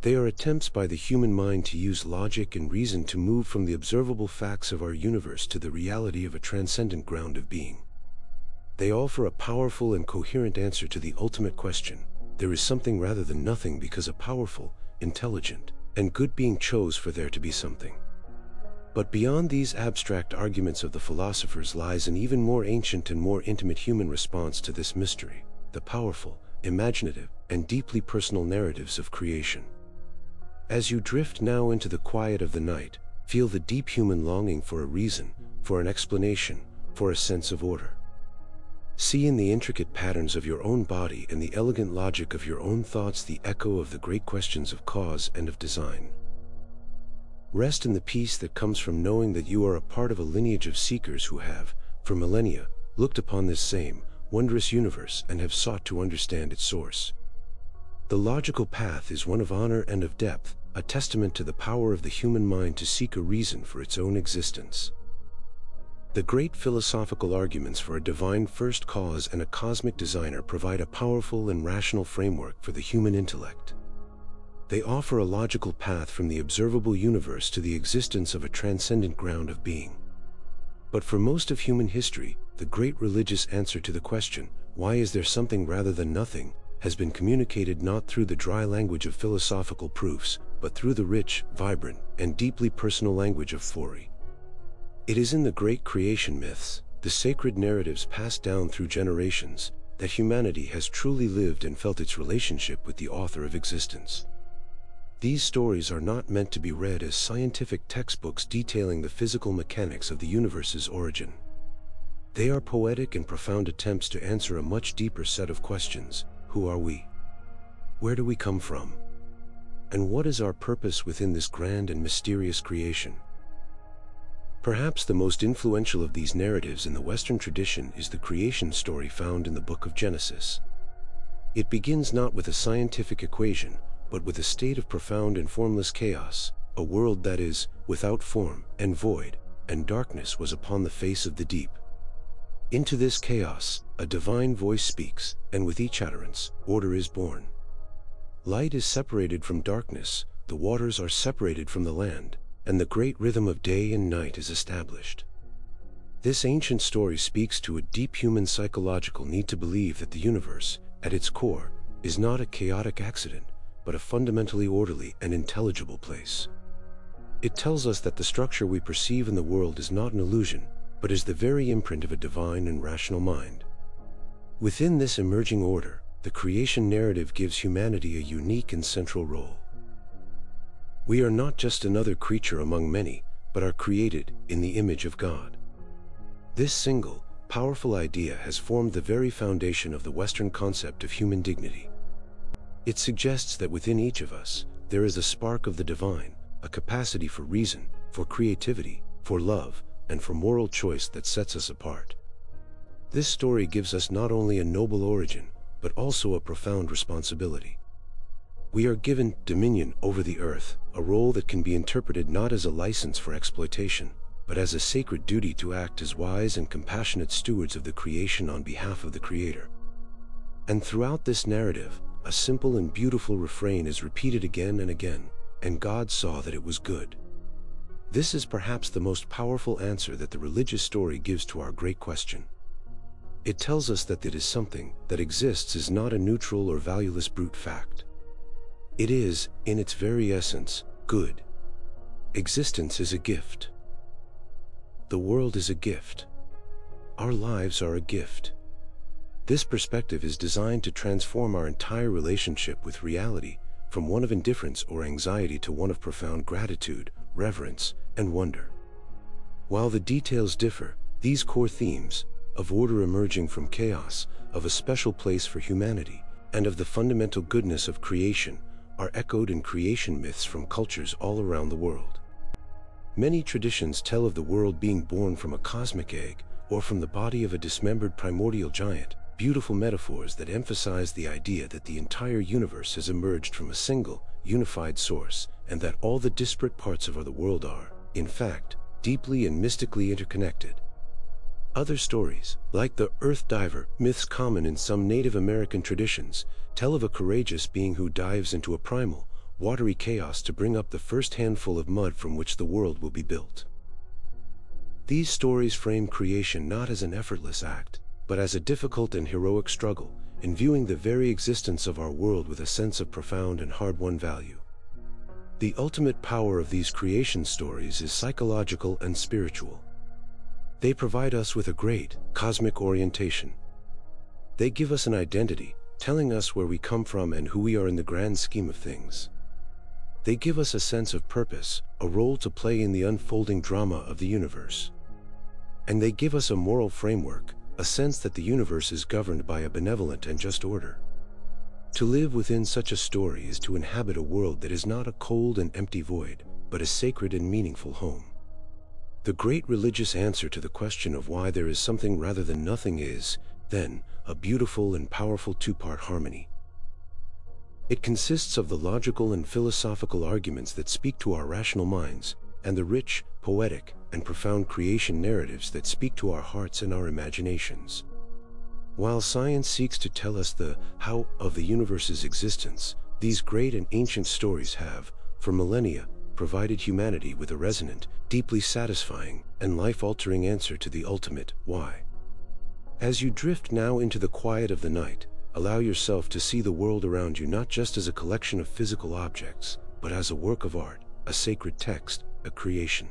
They are attempts by the human mind to use logic and reason to move from the observable facts of our universe to the reality of a transcendent ground of being. They offer a powerful and coherent answer to the ultimate question: there is something rather than nothing, because a powerful, intelligent, and good being chose for there to be something. But beyond these abstract arguments of the philosophers lies an even more ancient and more intimate human response to this mystery: the powerful, imaginative, and deeply personal narratives of creation. As you drift now into the quiet of the night, feel the deep human longing for a reason, for an explanation, for a sense of order. See in the intricate patterns of your own body and the elegant logic of your own thoughts the echo of the great questions of cause and of design. Rest in the peace that comes from knowing that you are a part of a lineage of seekers who have, for millennia, looked upon this same, wondrous universe and have sought to understand its source. The logical path is one of honor and of depth, a testament to the power of the human mind to seek a reason for its own existence. The great philosophical arguments for a divine first cause and a cosmic designer provide a powerful and rational framework for the human intellect. They offer a logical path from the observable universe to the existence of a transcendent ground of being. But for most of human history, the great religious answer to the question, why is there something rather than nothing, has been communicated not through the dry language of philosophical proofs, but through the rich, vibrant, and deeply personal language of Fori. It is in the great creation myths, the sacred narratives passed down through generations, that humanity has truly lived and felt its relationship with the author of existence. These stories are not meant to be read as scientific textbooks detailing the physical mechanics of the universe's origin. They are poetic and profound attempts to answer a much deeper set of questions. Who are we? Where do we come from? And what is our purpose within this grand and mysterious creation? Perhaps the most influential of these narratives in the Western tradition is the creation story found in the book of Genesis. It begins not with a scientific equation, but with a state of profound and formless chaos, a world that is without form and void, and darkness was upon the face of the deep. Into this chaos, a divine voice speaks, and with each utterance, order is born. Light is separated from darkness, the waters are separated from the land, and the great rhythm of day and night is established. This ancient story speaks to a deep human psychological need to believe that the universe, at its core, is not a chaotic accident, but a fundamentally orderly and intelligible place. It tells us that the structure we perceive in the world is not an illusion, but is the very imprint of a divine and rational mind. Within this emerging order, the creation narrative gives humanity a unique and central role. We are not just another creature among many, but are created in the image of God. This single, powerful idea has formed the very foundation of the Western concept of human dignity. It suggests that within each of us, there is a spark of the divine, a capacity for reason, for creativity, for love, and for moral choice that sets us apart. This story gives us not only a noble origin, but also a profound responsibility. We are given dominion over the earth, a role that can be interpreted not as a license for exploitation, but as a sacred duty to act as wise and compassionate stewards of the creation on behalf of the Creator. And throughout this narrative, a simple and beautiful refrain is repeated again and again, and God saw that it was good. This is perhaps the most powerful answer that the religious story gives to our great question. It tells us that it is something that exists is not a neutral or valueless brute fact. It is, in its very essence, good. Existence is a gift. The world is a gift. Our lives are a gift. This perspective is designed to transform our entire relationship with reality, from one of indifference or anxiety to one of profound gratitude, reverence, and wonder. While the details differ, these core themes, of order emerging from chaos, of a special place for humanity, and of the fundamental goodness of creation, are echoed in creation myths from cultures all around the world. Many traditions tell of the world being born from a cosmic egg, or from the body of a dismembered primordial giant, beautiful metaphors that emphasize the idea that the entire universe has emerged from a single, unified source, and that all the disparate parts of the world are, in fact, deeply and mystically interconnected. Other stories, like the Earth Diver myths common in some Native American traditions, tell of a courageous being who dives into a primal, watery chaos to bring up the first handful of mud from which the world will be built. These stories frame creation not as an effortless act, but as a difficult and heroic struggle, imbuing the very existence of our world with a sense of profound and hard-won value. The ultimate power of these creation stories is psychological and spiritual. They provide us with a great, cosmic orientation. They give us an identity, telling us where we come from and who we are in the grand scheme of things. They give us a sense of purpose, a role to play in the unfolding drama of the universe. And they give us a moral framework, a sense that the universe is governed by a benevolent and just order. To live within such a story is to inhabit a world that is not a cold and empty void, but a sacred and meaningful home. The great religious answer to the question of why there is something rather than nothing is, then, a beautiful and powerful two-part harmony. It consists of the logical and philosophical arguments that speak to our rational minds, and the rich, poetic, and profound creation narratives that speak to our hearts and our imaginations. While science seeks to tell us the how of the universe's existence, these great and ancient stories have, for millennia, provided humanity with a resonant, deeply satisfying, and life-altering answer to the ultimate why. As you drift now into the quiet of the night, allow yourself to see the world around you not just as a collection of physical objects, but as a work of art, a sacred text, a creation.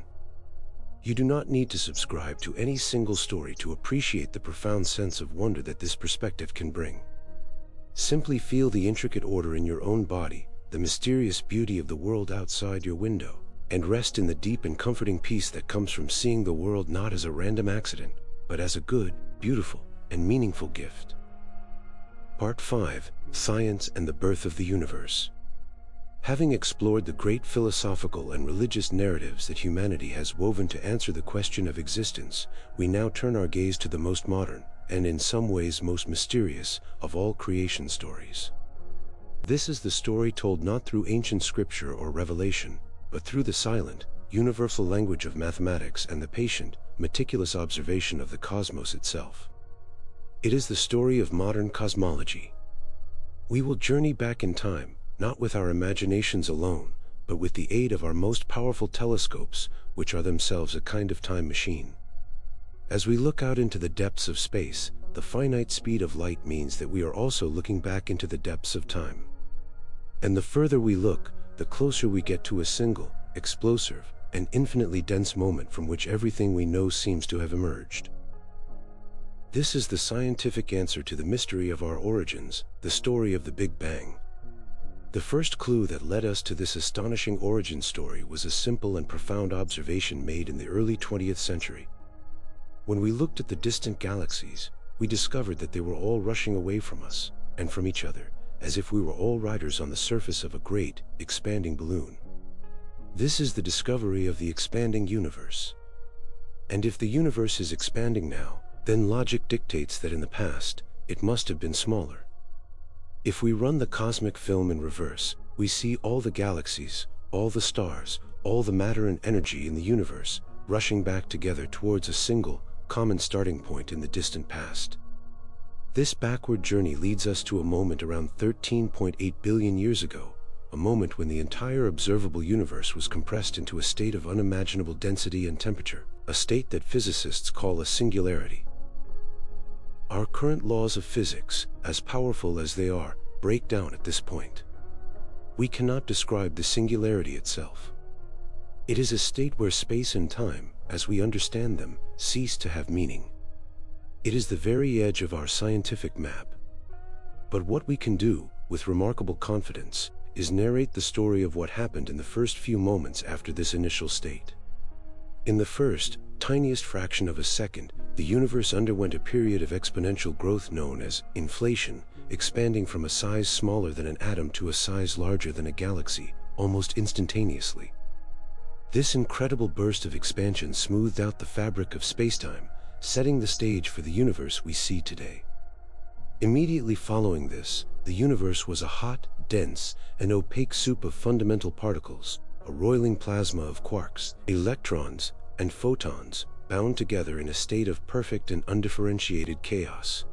You do not need to subscribe to any single story to appreciate the profound sense of wonder that this perspective can bring. Simply feel the intricate order in your own body, the mysterious beauty of the world outside your window, and rest in the deep and comforting peace that comes from seeing the world not as a random accident, but as a good, beautiful, and meaningful gift. Part 5: Science and the Birth of the Universe. Having explored the great philosophical and religious narratives that humanity has woven to answer the question of existence, we now turn our gaze to the most modern, and in some ways most mysterious, of all creation stories. This is the story told not through ancient scripture or revelation, but through the silent, universal language of mathematics and the patient, meticulous observation of the cosmos itself. It is the story of modern cosmology. We will journey back in time, not with our imaginations alone, but with the aid of our most powerful telescopes, which are themselves a kind of time machine. As we look out into the depths of space, the finite speed of light means that we are also looking back into the depths of time. And the further we look, the closer we get to a single, explosive, and infinitely dense moment from which everything we know seems to have emerged. This is the scientific answer to the mystery of our origins, the story of the Big Bang. The first clue that led us to this astonishing origin story was a simple and profound observation made in the early 20th century. When we looked at the distant galaxies, we discovered that they were all rushing away from us, and from each other, as if we were all riders on the surface of a great, expanding balloon. This is the discovery of the expanding universe. And if the universe is expanding now, then logic dictates that in the past, it must have been smaller. If we run the cosmic film in reverse, we see all the galaxies, all the stars, all the matter and energy in the universe, rushing back together towards a single, common starting point in the distant past. This backward journey leads us to a moment around 13.8 billion years ago, a moment when the entire observable universe was compressed into a state of unimaginable density and temperature, a state that physicists call a singularity. Our current laws of physics, as powerful as they are, break down at this point. We cannot describe the singularity itself. It is a state where space and time, as we understand them, cease to have meaning. It is the very edge of our scientific map. But what we can do, with remarkable confidence, is narrate the story of what happened in the first few moments after this initial state. In the first, tiniest fraction of a second, the universe underwent a period of exponential growth known as inflation, expanding from a size smaller than an atom to a size larger than a galaxy, almost instantaneously. This incredible burst of expansion smoothed out the fabric of spacetime, setting the stage for the universe we see today. Immediately following this, the universe was a hot, dense, and opaque soup of fundamental particles, a roiling plasma of quarks, electrons, and photons, bound together in a state of perfect and undifferentiated chaos.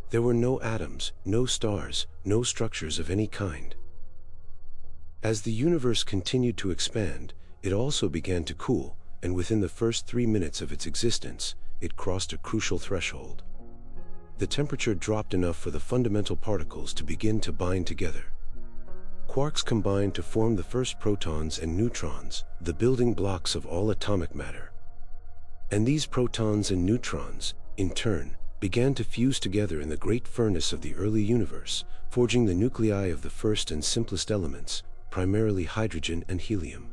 There were no atoms, no stars, no structures of any kind. As the universe continued to expand, it also began to cool, and within the first 3 minutes of its existence, it crossed a crucial threshold. The temperature dropped enough for the fundamental particles to begin to bind together. Quarks combined to form the first protons and neutrons, the building blocks of all atomic matter. And these protons and neutrons, in turn, began to fuse together in the great furnace of the early universe, forging the nuclei of the first and simplest elements, primarily hydrogen and helium.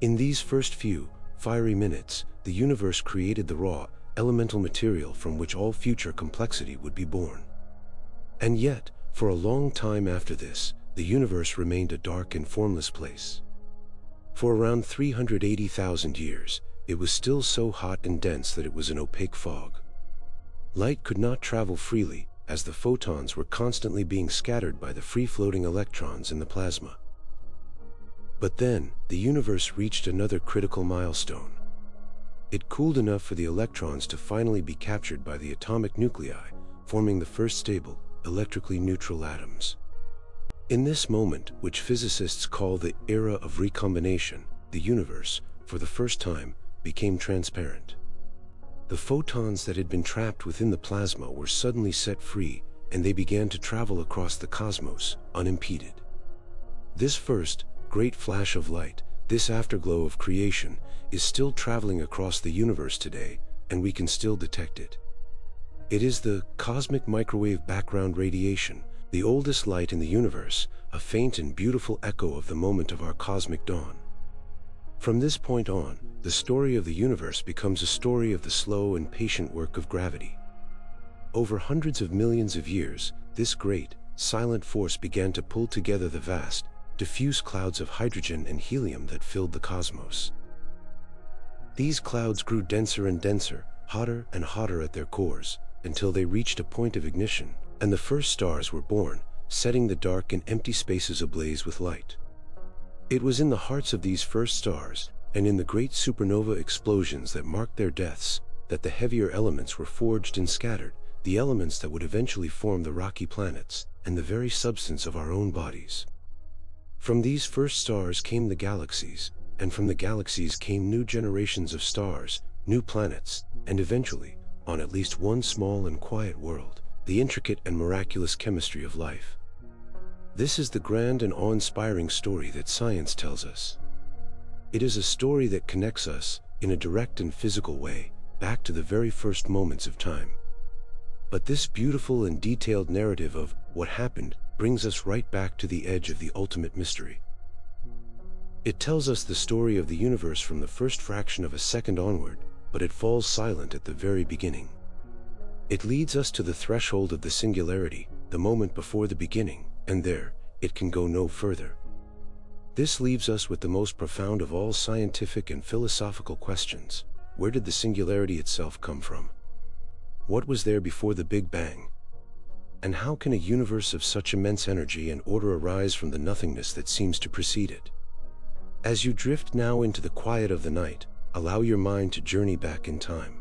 In these first few, fiery minutes, the universe created the raw, elemental material from which all future complexity would be born. And yet, for a long time after this, the universe remained a dark and formless place. For around 380,000 years, it was still so hot and dense that it was an opaque fog. Light could not travel freely, as the photons were constantly being scattered by the free-floating electrons in the plasma. But then, the universe reached another critical milestone. It cooled enough for the electrons to finally be captured by the atomic nuclei, forming the first stable, electrically neutral atoms. In this moment, which physicists call the era of recombination, the universe, for the first time, became transparent. The photons that had been trapped within the plasma were suddenly set free, and they began to travel across the cosmos, unimpeded. This first, great flash of light, this afterglow of creation, is still traveling across the universe today, and we can still detect it. It is the cosmic microwave background radiation, the oldest light in the universe, a faint and beautiful echo of the moment of our cosmic dawn. From this point on, the story of the universe becomes a story of the slow and patient work of gravity. Over hundreds of millions of years, this great, silent force began to pull together the vast, diffuse clouds of hydrogen and helium that filled the cosmos. These clouds grew denser and denser, hotter and hotter at their cores, until they reached a point of ignition, and the first stars were born, setting the dark and empty spaces ablaze with light. It was in the hearts of these first stars, and in the great supernova explosions that marked their deaths, that the heavier elements were forged and scattered, the elements that would eventually form the rocky planets, and the very substance of our own bodies. From these first stars came the galaxies, and from the galaxies came new generations of stars, new planets, and eventually, on at least one small and quiet world, the intricate and miraculous chemistry of life. This is the grand and awe-inspiring story that science tells us. It is a story that connects us, in a direct and physical way, back to the very first moments of time. But this beautiful and detailed narrative of what happened brings us right back to the edge of the ultimate mystery. It tells us the story of the universe from the first fraction of a second onward, but it falls silent at the very beginning. It leads us to the threshold of the singularity, the moment before the beginning, and there, it can go no further. This leaves us with the most profound of all scientific and philosophical questions. Where did the singularity itself come from? What was there before the Big Bang? And how can a universe of such immense energy and order arise from the nothingness that seems to precede it? As you drift now into the quiet of the night, allow your mind to journey back in time.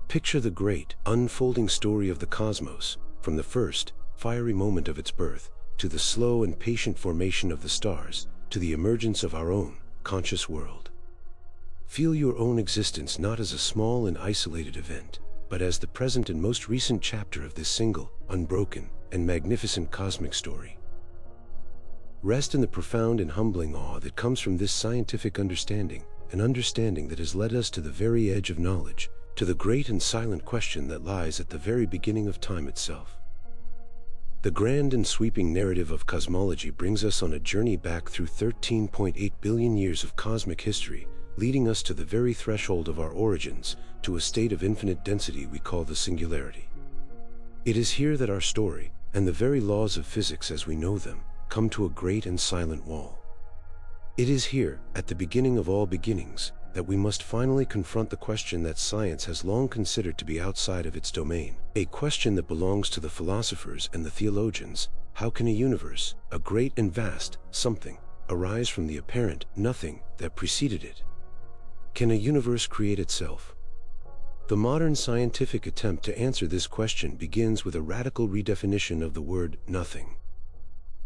Picture the great, unfolding story of the cosmos, from the first, fiery moment of its birth, to the slow and patient formation of the stars, to the emergence of our own, conscious world. Feel your own existence not as a small and isolated event, but as the present and most recent chapter of this single, unbroken, and magnificent cosmic story. Rest in the profound and humbling awe that comes from this scientific understanding, an understanding that has led us to the very edge of knowledge, to the great and silent question that lies at the very beginning of time itself. The grand and sweeping narrative of cosmology brings us on a journey back through 13.8 billion years of cosmic history, leading us to the very threshold of our origins, to a state of infinite density we call the singularity. It is here that our story, and the very laws of physics as we know them, come to a great and silent wall. It is here, at the beginning of all beginnings, that we must finally confront the question that science has long considered to be outside of its domain, a question that belongs to the philosophers and the theologians. How can a universe, a great and vast something, arise from the apparent nothing that preceded it? Can a universe create itself? The modern scientific attempt to answer this question begins with a radical redefinition of the word nothing.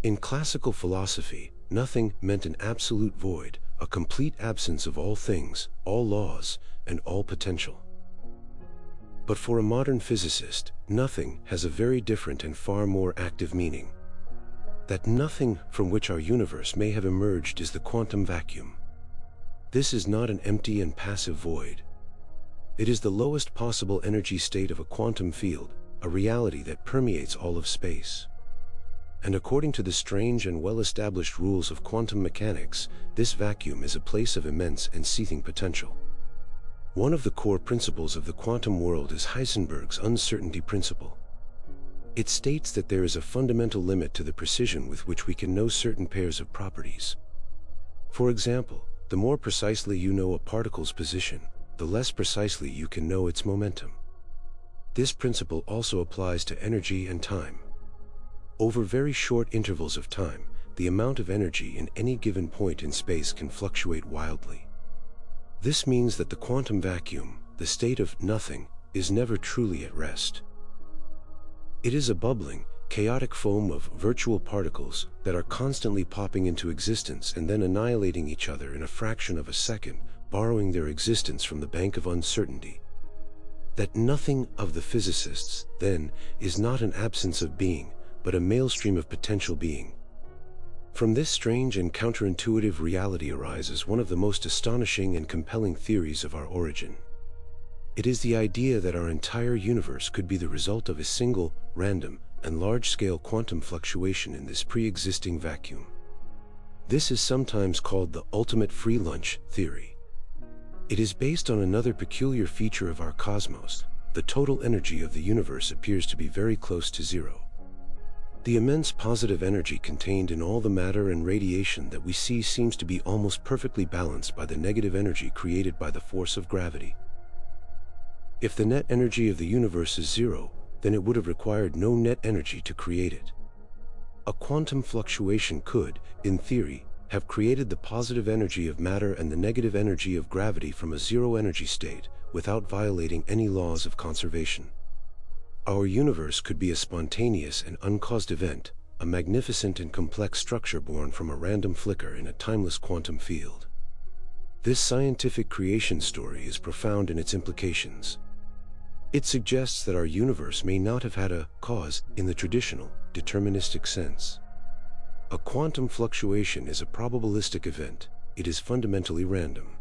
In classical philosophy, nothing meant an absolute void, a complete absence of all things, all laws, and all potential. But for a modern physicist, nothing has a very different and far more active meaning. That nothing from which our universe may have emerged is the quantum vacuum. This is not an empty and passive void. It is the lowest possible energy state of a quantum field, a reality that permeates all of space. And according to the strange and well-established rules of quantum mechanics, this vacuum is a place of immense and seething potential. One of the core principles of the quantum world is Heisenberg's uncertainty principle. It states that there is a fundamental limit to the precision with which we can know certain pairs of properties. For example, the more precisely you know a particle's position, the less precisely you can know its momentum. This principle also applies to energy and time. Over very short intervals of time, the amount of energy in any given point in space can fluctuate wildly. This means that the quantum vacuum, the state of nothing, is never truly at rest. It is a bubbling, chaotic foam of virtual particles that are constantly popping into existence and then annihilating each other in a fraction of a second, borrowing their existence from the bank of uncertainty. That nothing of the physicists, then, is not an absence of being, but a maelstream of potential being. From this strange and counterintuitive reality arises one of the most astonishing and compelling theories of our origin. It is the idea that our entire universe could be the result of a single, random, and large-scale quantum fluctuation in this pre-existing vacuum. This is sometimes called the ultimate free lunch theory. It is based on another peculiar feature of our cosmos. The total energy of the universe appears to be very close to zero. The immense positive energy contained in all the matter and radiation that we see seems to be almost perfectly balanced by the negative energy created by the force of gravity. If the net energy of the universe is zero, then it would have required no net energy to create it. A quantum fluctuation could, in theory, have created the positive energy of matter and the negative energy of gravity from a zero energy state, without violating any laws of conservation. Our universe could be a spontaneous and uncaused event, a magnificent and complex structure born from a random flicker in a timeless quantum field. This scientific creation story is profound in its implications. It suggests that our universe may not have had a cause in the traditional, deterministic sense. A quantum fluctuation is a probabilistic event. It is fundamentally random.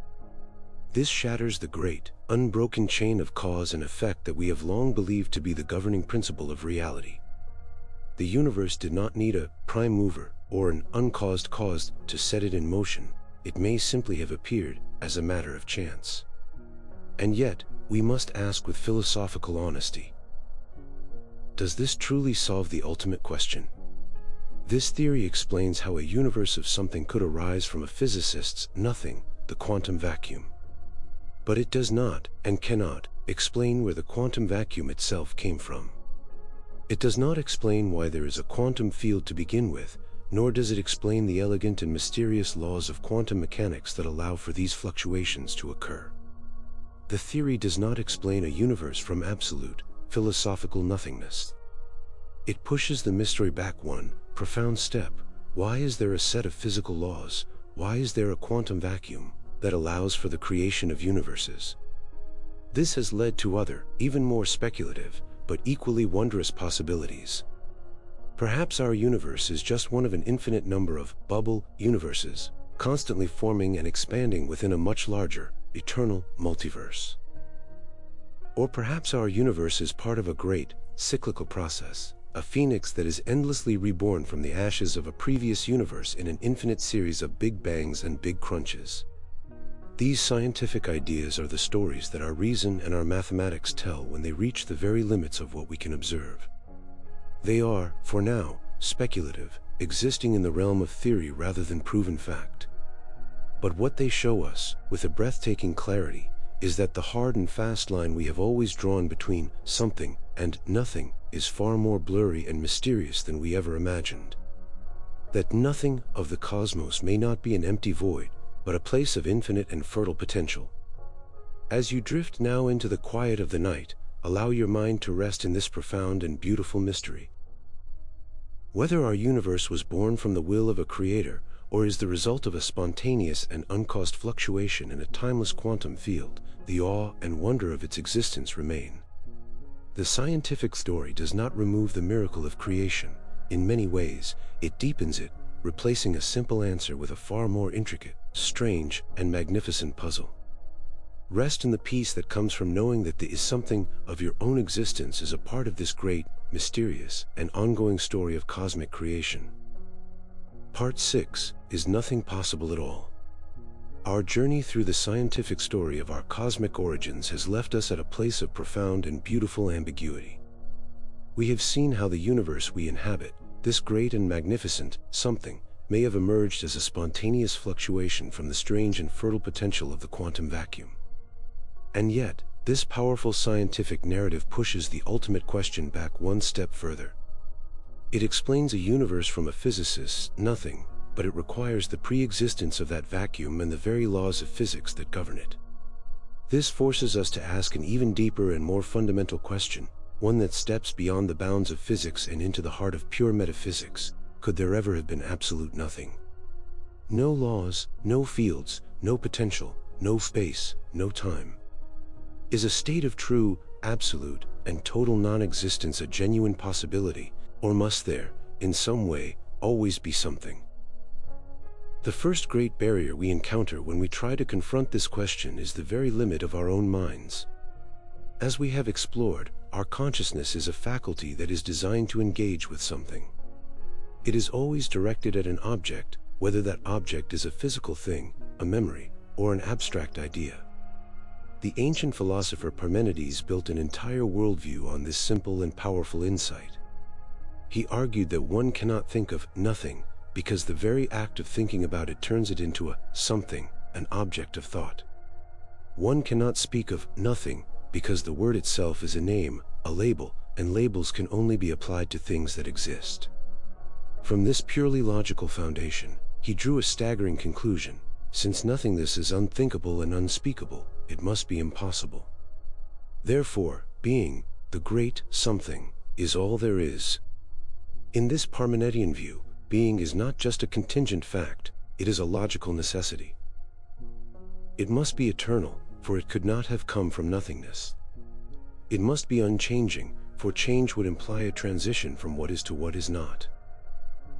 This shatters the great, unbroken chain of cause and effect that we have long believed to be the governing principle of reality. The universe did not need a prime mover or an uncaused cause to set it in motion. It may simply have appeared as a matter of chance. And yet, we must ask with philosophical honesty, does this truly solve the ultimate question? This theory explains how a universe of something could arise from a physicist's nothing, the quantum vacuum. But it does not, and cannot, explain where the quantum vacuum itself came from. It does not explain why there is a quantum field to begin with, nor does it explain the elegant and mysterious laws of quantum mechanics that allow for these fluctuations to occur. The theory does not explain a universe from absolute, philosophical nothingness. It pushes the mystery back one profound step. Why is there a set of physical laws? Why is there a quantum vacuum that allows for the creation of universes? This has led to other, even more speculative, but equally wondrous possibilities. Perhaps our universe is just one of an infinite number of bubble universes, constantly forming and expanding within a much larger, eternal multiverse. Or perhaps our universe is part of a great, cyclical process, a phoenix that is endlessly reborn from the ashes of a previous universe in an infinite series of big bangs and big crunches. These scientific ideas are the stories that our reason and our mathematics tell when they reach the very limits of what we can observe. They are, for now, speculative, existing in the realm of theory rather than proven fact. But what they show us, with a breathtaking clarity, is that the hard and fast line we have always drawn between something and nothing is far more blurry and mysterious than we ever imagined. That nothing of the cosmos may not be an empty void, but a place of infinite and fertile potential. As you drift now into the quiet of the night, allow your mind to rest in this profound and beautiful mystery. Whether our universe was born from the will of a creator, or is the result of a spontaneous and uncaused fluctuation in a timeless quantum field, the awe and wonder of its existence remain. The scientific story does not remove the miracle of creation. In many ways, it deepens it, replacing a simple answer with a far more intricate, strange, and magnificent puzzle. Rest in the peace that comes from knowing that there is something of your own existence as a part of this great, mysterious, and ongoing story of cosmic creation. Part 6 is Nothing Possible at All. Our journey through the scientific story of our cosmic origins has left us at a place of profound and beautiful ambiguity. We have seen how the universe we inhabit, this great and magnificent something, may have emerged as a spontaneous fluctuation from the strange and fertile potential of the quantum vacuum. And yet, this powerful scientific narrative pushes the ultimate question back one step further. It explains a universe from a physicist's nothing, but it requires the pre-existence of that vacuum and the very laws of physics that govern it. This forces us to ask an even deeper and more fundamental question, one that steps beyond the bounds of physics and into the heart of pure metaphysics. Could there ever have been absolute nothing? No laws, no fields, no potential, no space, no time. Is a state of true, absolute, and total non-existence a genuine possibility, or must there, in some way, always be something? The first great barrier we encounter when we try to confront this question is the very limit of our own minds. As we have explored, our consciousness is a faculty that is designed to engage with something. It is always directed at an object, whether that object is a physical thing, a memory, or an abstract idea. The ancient philosopher Parmenides built an entire worldview on this simple and powerful insight. He argued that one cannot think of nothing because the very act of thinking about it turns it into a something, an object of thought. One cannot speak of nothing because the word itself is a name, a label, and labels can only be applied to things that exist. From this purely logical foundation, he drew a staggering conclusion. Since nothingness is unthinkable and unspeakable, it must be impossible. Therefore, being, the great something, is all there is. In this Parmenidean view, being is not just a contingent fact, it is a logical necessity. It must be eternal, for it could not have come from nothingness. It must be unchanging, for change would imply a transition from what is to what is not.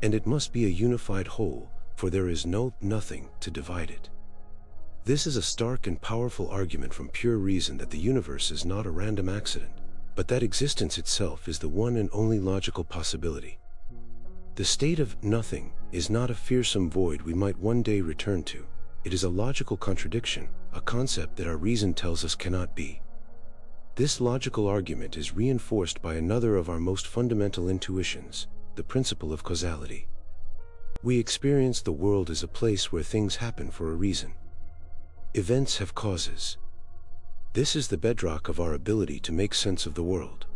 And it must be a unified whole, for there is no nothing to divide it. This is a stark and powerful argument from pure reason that the universe is not a random accident, but that existence itself is the one and only logical possibility. The state of nothing is not a fearsome void we might one day return to. It is a logical contradiction, a concept that our reason tells us cannot be. This logical argument is reinforced by another of our most fundamental intuitions, the principle of causality. We experience the world as a place where things happen for a reason. Events have causes. This is the bedrock of our ability to make sense of the world.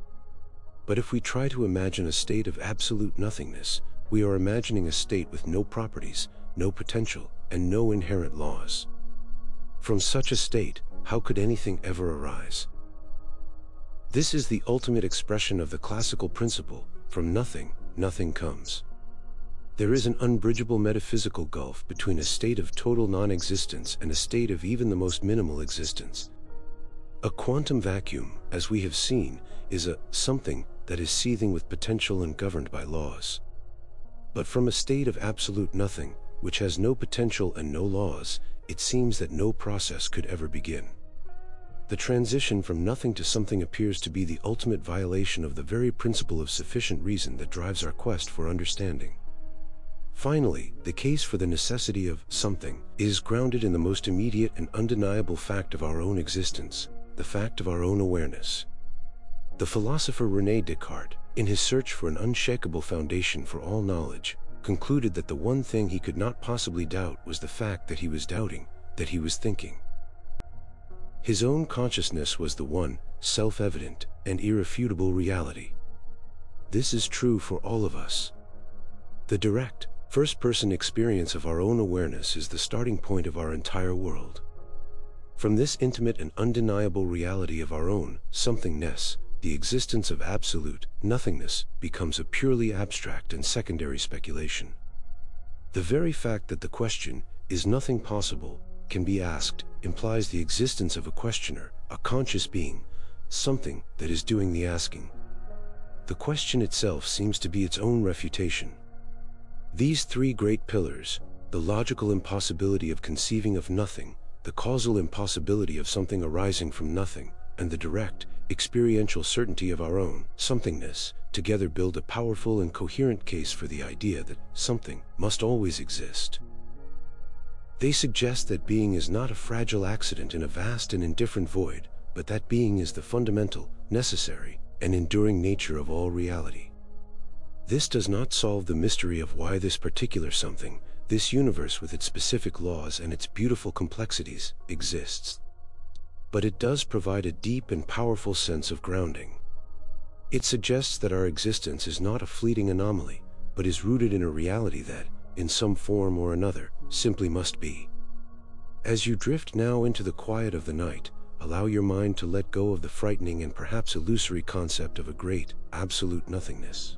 But if we try to imagine a state of absolute nothingness, we are imagining a state with no properties, no potential, and no inherent laws. From such a state, how could anything ever arise? This is the ultimate expression of the classical principle, from nothing, nothing comes. There is an unbridgeable metaphysical gulf between a state of total non-existence and a state of even the most minimal existence. A quantum vacuum, as we have seen, is a something that is seething with potential and governed by laws. But from a state of absolute nothing, which has no potential and no laws, it seems that no process could ever begin. The transition from nothing to something appears to be the ultimate violation of the very principle of sufficient reason that drives our quest for understanding. Finally, the case for the necessity of something is grounded in the most immediate and undeniable fact of our own existence, the fact of our own awareness. The philosopher René Descartes, in his search for an unshakable foundation for all knowledge, concluded that the one thing he could not possibly doubt was the fact that he was doubting, that he was thinking. His own consciousness was the one, self-evident, and irrefutable reality. This is true for all of us. The direct, first-person experience of our own awareness is the starting point of our entire world. From this intimate and undeniable reality of our own somethingness, the existence of absolute nothingness becomes a purely abstract and secondary speculation. The very fact that the question, "Is nothing possible?" can be asked, implies the existence of a questioner, a conscious being, something that is doing the asking. The question itself seems to be its own refutation. These three great pillars, the logical impossibility of conceiving of nothing, the causal impossibility of something arising from nothing, and the direct, experiential certainty of our own somethingness, together build a powerful and coherent case for the idea that something must always exist. They suggest that being is not a fragile accident in a vast and indifferent void, but that being is the fundamental, necessary, and enduring nature of all reality. This does not solve the mystery of why this particular something, this universe with its specific laws and its beautiful complexities, exists. But it does provide a deep and powerful sense of grounding. It suggests that our existence is not a fleeting anomaly, but is rooted in a reality that, in some form or another, simply must be. As you drift now into the quiet of the night, allow your mind to let go of the frightening and perhaps illusory concept of a great, absolute nothingness.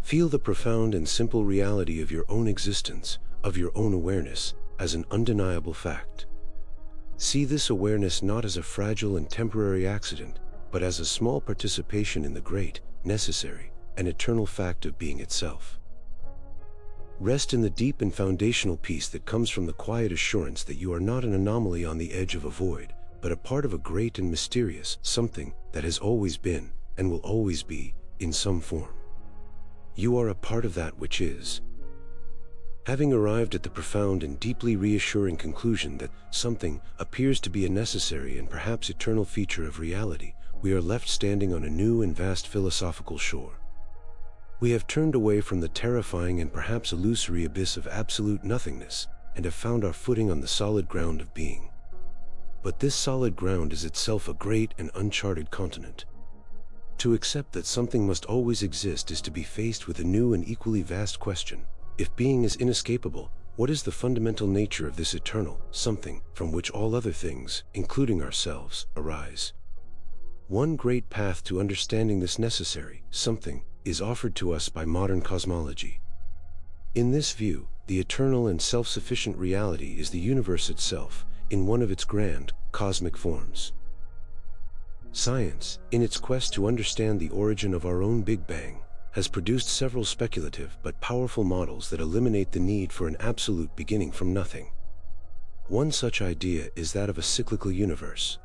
Feel the profound and simple reality of your own existence, of your own awareness, as an undeniable fact. See this awareness not as a fragile and temporary accident, but as a small participation in the great, necessary, and eternal fact of being itself. Rest in the deep and foundational peace that comes from the quiet assurance that you are not an anomaly on the edge of a void, but a part of a great and mysterious something that has always been, and will always be, in some form. You are a part of that which is. Having arrived at the profound and deeply reassuring conclusion that something appears to be a necessary and perhaps eternal feature of reality, we are left standing on a new and vast philosophical shore. We have turned away from the terrifying and perhaps illusory abyss of absolute nothingness, and have found our footing on the solid ground of being. But this solid ground is itself a great and uncharted continent. To accept that something must always exist is to be faced with a new and equally vast question. If being is inescapable, what is the fundamental nature of this eternal something from which all other things, including ourselves, arise? One great path to understanding this necessary something is offered to us by modern cosmology. In this view, the eternal and self-sufficient reality is the universe itself, in one of its grand, cosmic forms. Science, in its quest to understand the origin of our own Big Bang, has produced several speculative but powerful models that eliminate the need for an absolute beginning from nothing. One such idea is that of a cyclical universe.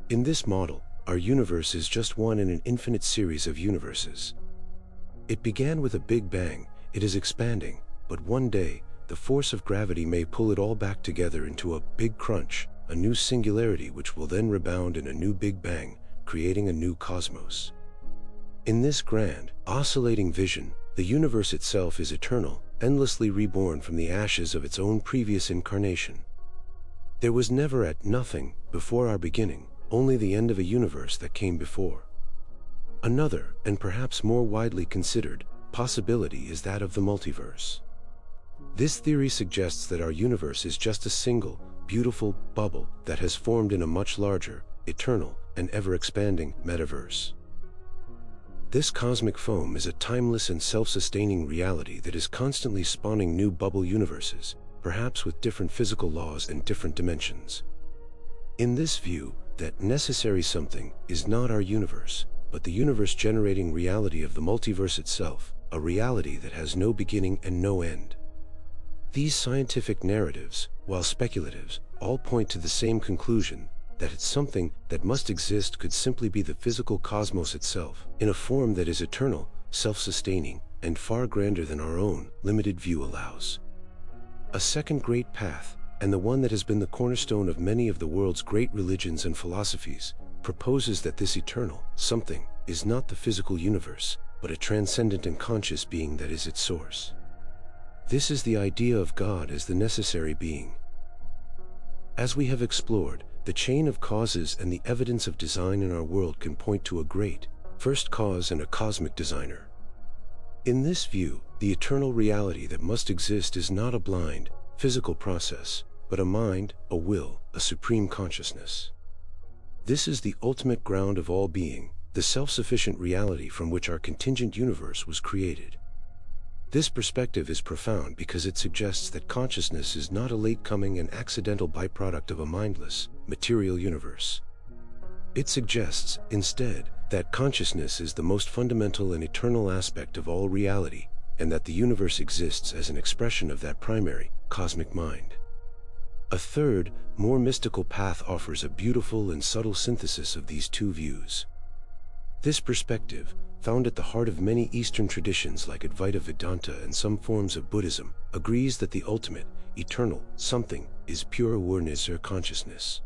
In this model, our universe is just one in an infinite series of universes. It began with a Big Bang, it is expanding, but one day, the force of gravity may pull it all back together into a big crunch, a new singularity which will then rebound in a new Big Bang, creating a new cosmos. In this grand, oscillating vision, the universe itself is eternal, endlessly reborn from the ashes of its own previous incarnation. There was never at nothing, before our beginning, only the end of a universe that came before. Another, and perhaps more widely considered, possibility is that of the multiverse. This theory suggests that our universe is just a single, beautiful bubble that has formed in a much larger, eternal, and ever-expanding metaverse. This cosmic foam is a timeless and self-sustaining reality that is constantly spawning new bubble universes, perhaps with different physical laws and different dimensions. In this view, that necessary something is not our universe, but the universe-generating reality of the multiverse itself, a reality that has no beginning and no end. These scientific narratives, while speculative, all point to the same conclusion, that it's something that must exist could simply be the physical cosmos itself, in a form that is eternal, self-sustaining, and far grander than our own limited view allows. A second great path, and the one that has been the cornerstone of many of the world's great religions and philosophies, proposes that this eternal something is not the physical universe, but a transcendent and conscious being that is its source. This is the idea of God as the necessary being. As we have explored, the chain of causes and the evidence of design in our world can point to a great, first cause and a cosmic designer. In this view, the eternal reality that must exist is not a blind, physical process, but a mind, a will, a supreme consciousness. This is the ultimate ground of all being, the self-sufficient reality from which our contingent universe was created. This perspective is profound because it suggests that consciousness is not a late-coming and accidental byproduct of a mindless, material universe. It suggests, instead, that consciousness is the most fundamental and eternal aspect of all reality, and that the universe exists as an expression of that primary, cosmic mind. A third, more mystical path offers a beautiful and subtle synthesis of these two views. This perspective, found at the heart of many Eastern traditions like Advaita Vedanta and some forms of Buddhism, agrees that the ultimate, eternal something is pure awareness or consciousness.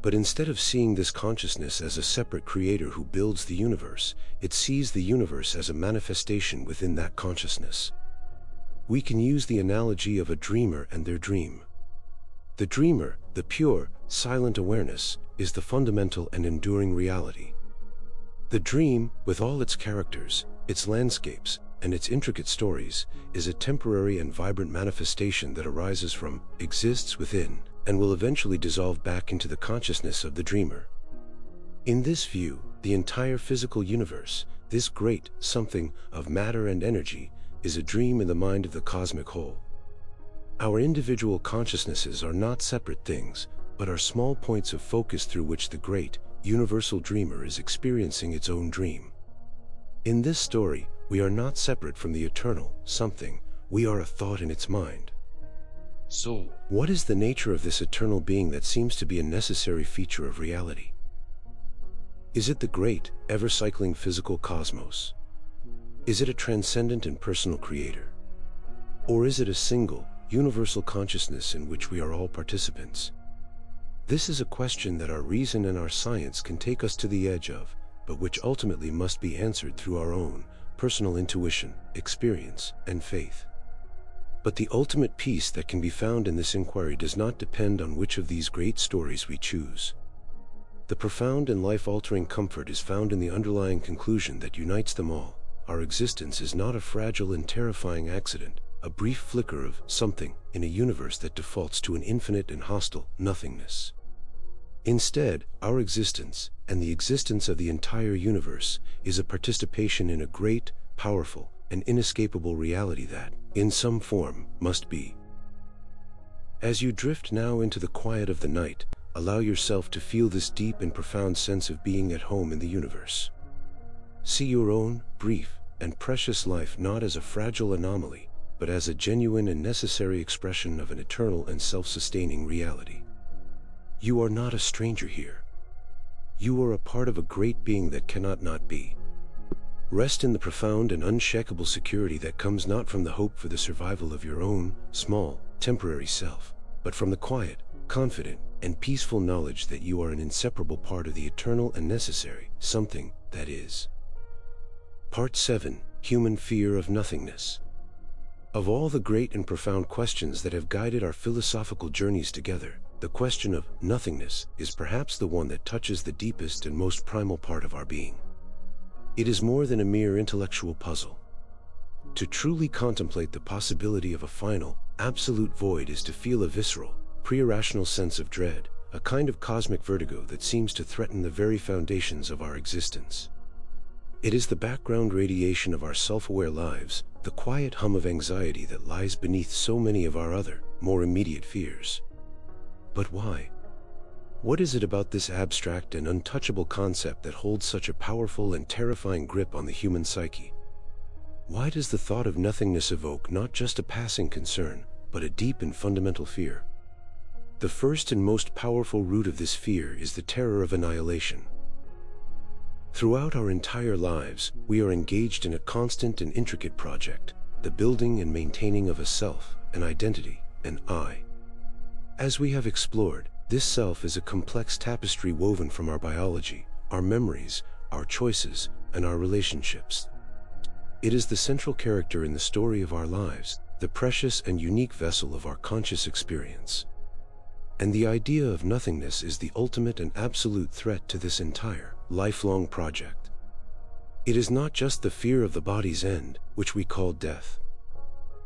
But instead of seeing this consciousness as a separate creator who builds the universe, it sees the universe as a manifestation within that consciousness. We can use the analogy of a dreamer and their dream. The dreamer, the pure, silent awareness, is the fundamental and enduring reality. The dream, with all its characters, its landscapes, and its intricate stories, is a temporary and vibrant manifestation that arises from, exists within, and will eventually dissolve back into the consciousness of the dreamer. In this view, the entire physical universe, this great something of matter and energy, is a dream in the mind of the cosmic whole. Our individual consciousnesses are not separate things, but are small points of focus through which the great, universal dreamer is experiencing its own dream. In this story, we are not separate from the eternal something, we are a thought in its mind. So, what is the nature of this eternal being that seems to be a necessary feature of reality? Is it the great, ever-cycling physical cosmos? Is it a transcendent and personal creator? Or is it a single, universal consciousness in which we are all participants? This is a question that our reason and our science can take us to the edge of, but which ultimately must be answered through our own personal intuition, experience, and faith. But the ultimate peace that can be found in this inquiry does not depend on which of these great stories we choose. The profound and life-altering comfort is found in the underlying conclusion that unites them all. Our existence is not a fragile and terrifying accident, a brief flicker of something in a universe that defaults to an infinite and hostile nothingness. Instead, our existence, and the existence of the entire universe, is a participation in a great, powerful, and inescapable reality that, in some form, must be. As you drift now into the quiet of the night, allow yourself to feel this deep and profound sense of being at home in the universe. See your own, brief, and precious life not as a fragile anomaly, but as a genuine and necessary expression of an eternal and self-sustaining reality. You are not a stranger here. You are a part of a great being that cannot not be. Rest in the profound and unshakable security that comes not from the hope for the survival of your own, small, temporary self, but from the quiet, confident, and peaceful knowledge that you are an inseparable part of the eternal and necessary something that is. Part 7. Human Fear of Nothingness. Of all the great and profound questions that have guided our philosophical journeys together, the question of nothingness is perhaps the one that touches the deepest and most primal part of our being. It is more than a mere intellectual puzzle. To truly contemplate the possibility of a final, absolute void is to feel a visceral, pre-irrational sense of dread, a kind of cosmic vertigo that seems to threaten the very foundations of our existence. It is the background radiation of our self-aware lives, the quiet hum of anxiety that lies beneath so many of our other, more immediate fears. But why? What is it about this abstract and untouchable concept that holds such a powerful and terrifying grip on the human psyche? Why does the thought of nothingness evoke not just a passing concern, but a deep and fundamental fear? The first and most powerful root of this fear is the terror of annihilation. Throughout our entire lives, we are engaged in a constant and intricate project, the building and maintaining of a self, an identity, an I. As we have explored, this self is a complex tapestry woven from our biology, our memories, our choices, and our relationships. It is the central character in the story of our lives, the precious and unique vessel of our conscious experience. And the idea of nothingness is the ultimate and absolute threat to this entire, lifelong project. It is not just the fear of the body's end, which we call death.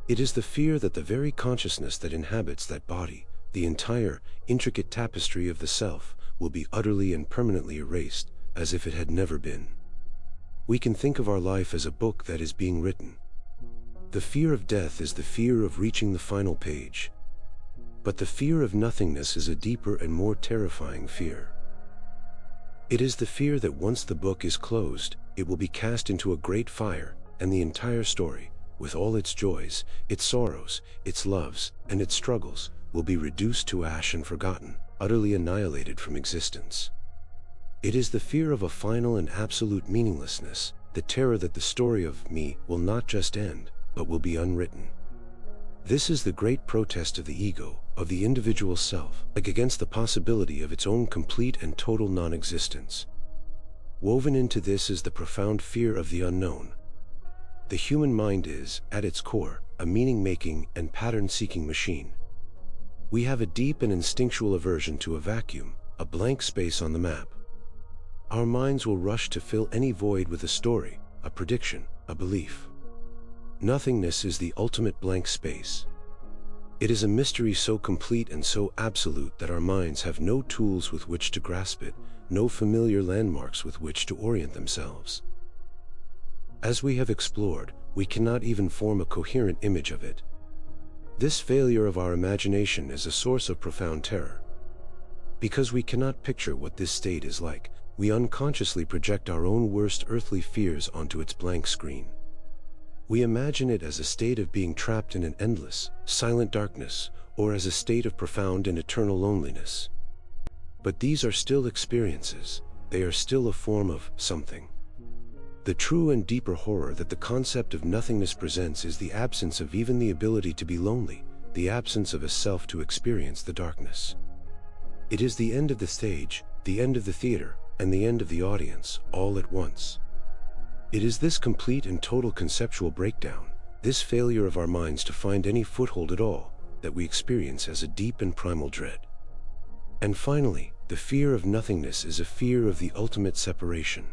It is the fear that the very consciousness that inhabits that body, the entire, intricate tapestry of the self, will be utterly and permanently erased, as if it had never been. We can think of our life as a book that is being written. The fear of death is the fear of reaching the final page. But the fear of nothingness is a deeper and more terrifying fear. It is the fear that once the book is closed, it will be cast into a great fire, and the entire story, with all its joys, its sorrows, its loves, and its struggles, will be reduced to ash and forgotten, utterly annihilated from existence. It is the fear of a final and absolute meaninglessness, the terror that the story of me will not just end, but will be unwritten. This is the great protest of the ego, of the individual self, against the possibility of its own complete and total non-existence. Woven into this is the profound fear of the unknown. The human mind is, at its core, a meaning-making and pattern-seeking machine. We have a deep and instinctual aversion to a vacuum, a blank space on the map. Our minds will rush to fill any void with a story, a prediction, a belief. Nothingness is the ultimate blank space. It is a mystery so complete and so absolute that our minds have no tools with which to grasp it, no familiar landmarks with which to orient themselves. As we have explored, we cannot even form a coherent image of it. This failure of our imagination is a source of profound terror. Because we cannot picture what this state is like, we unconsciously project our own worst earthly fears onto its blank screen. We imagine it as a state of being trapped in an endless, silent darkness, or as a state of profound and eternal loneliness. But these are still experiences. They are still a form of something. The true and deeper horror that the concept of nothingness presents is the absence of even the ability to be lonely, the absence of a self to experience the darkness. It is the end of the stage, the end of the theater, and the end of the audience, all at once. It is this complete and total conceptual breakdown, this failure of our minds to find any foothold at all, that we experience as a deep and primal dread. And finally, the fear of nothingness is a fear of the ultimate separation.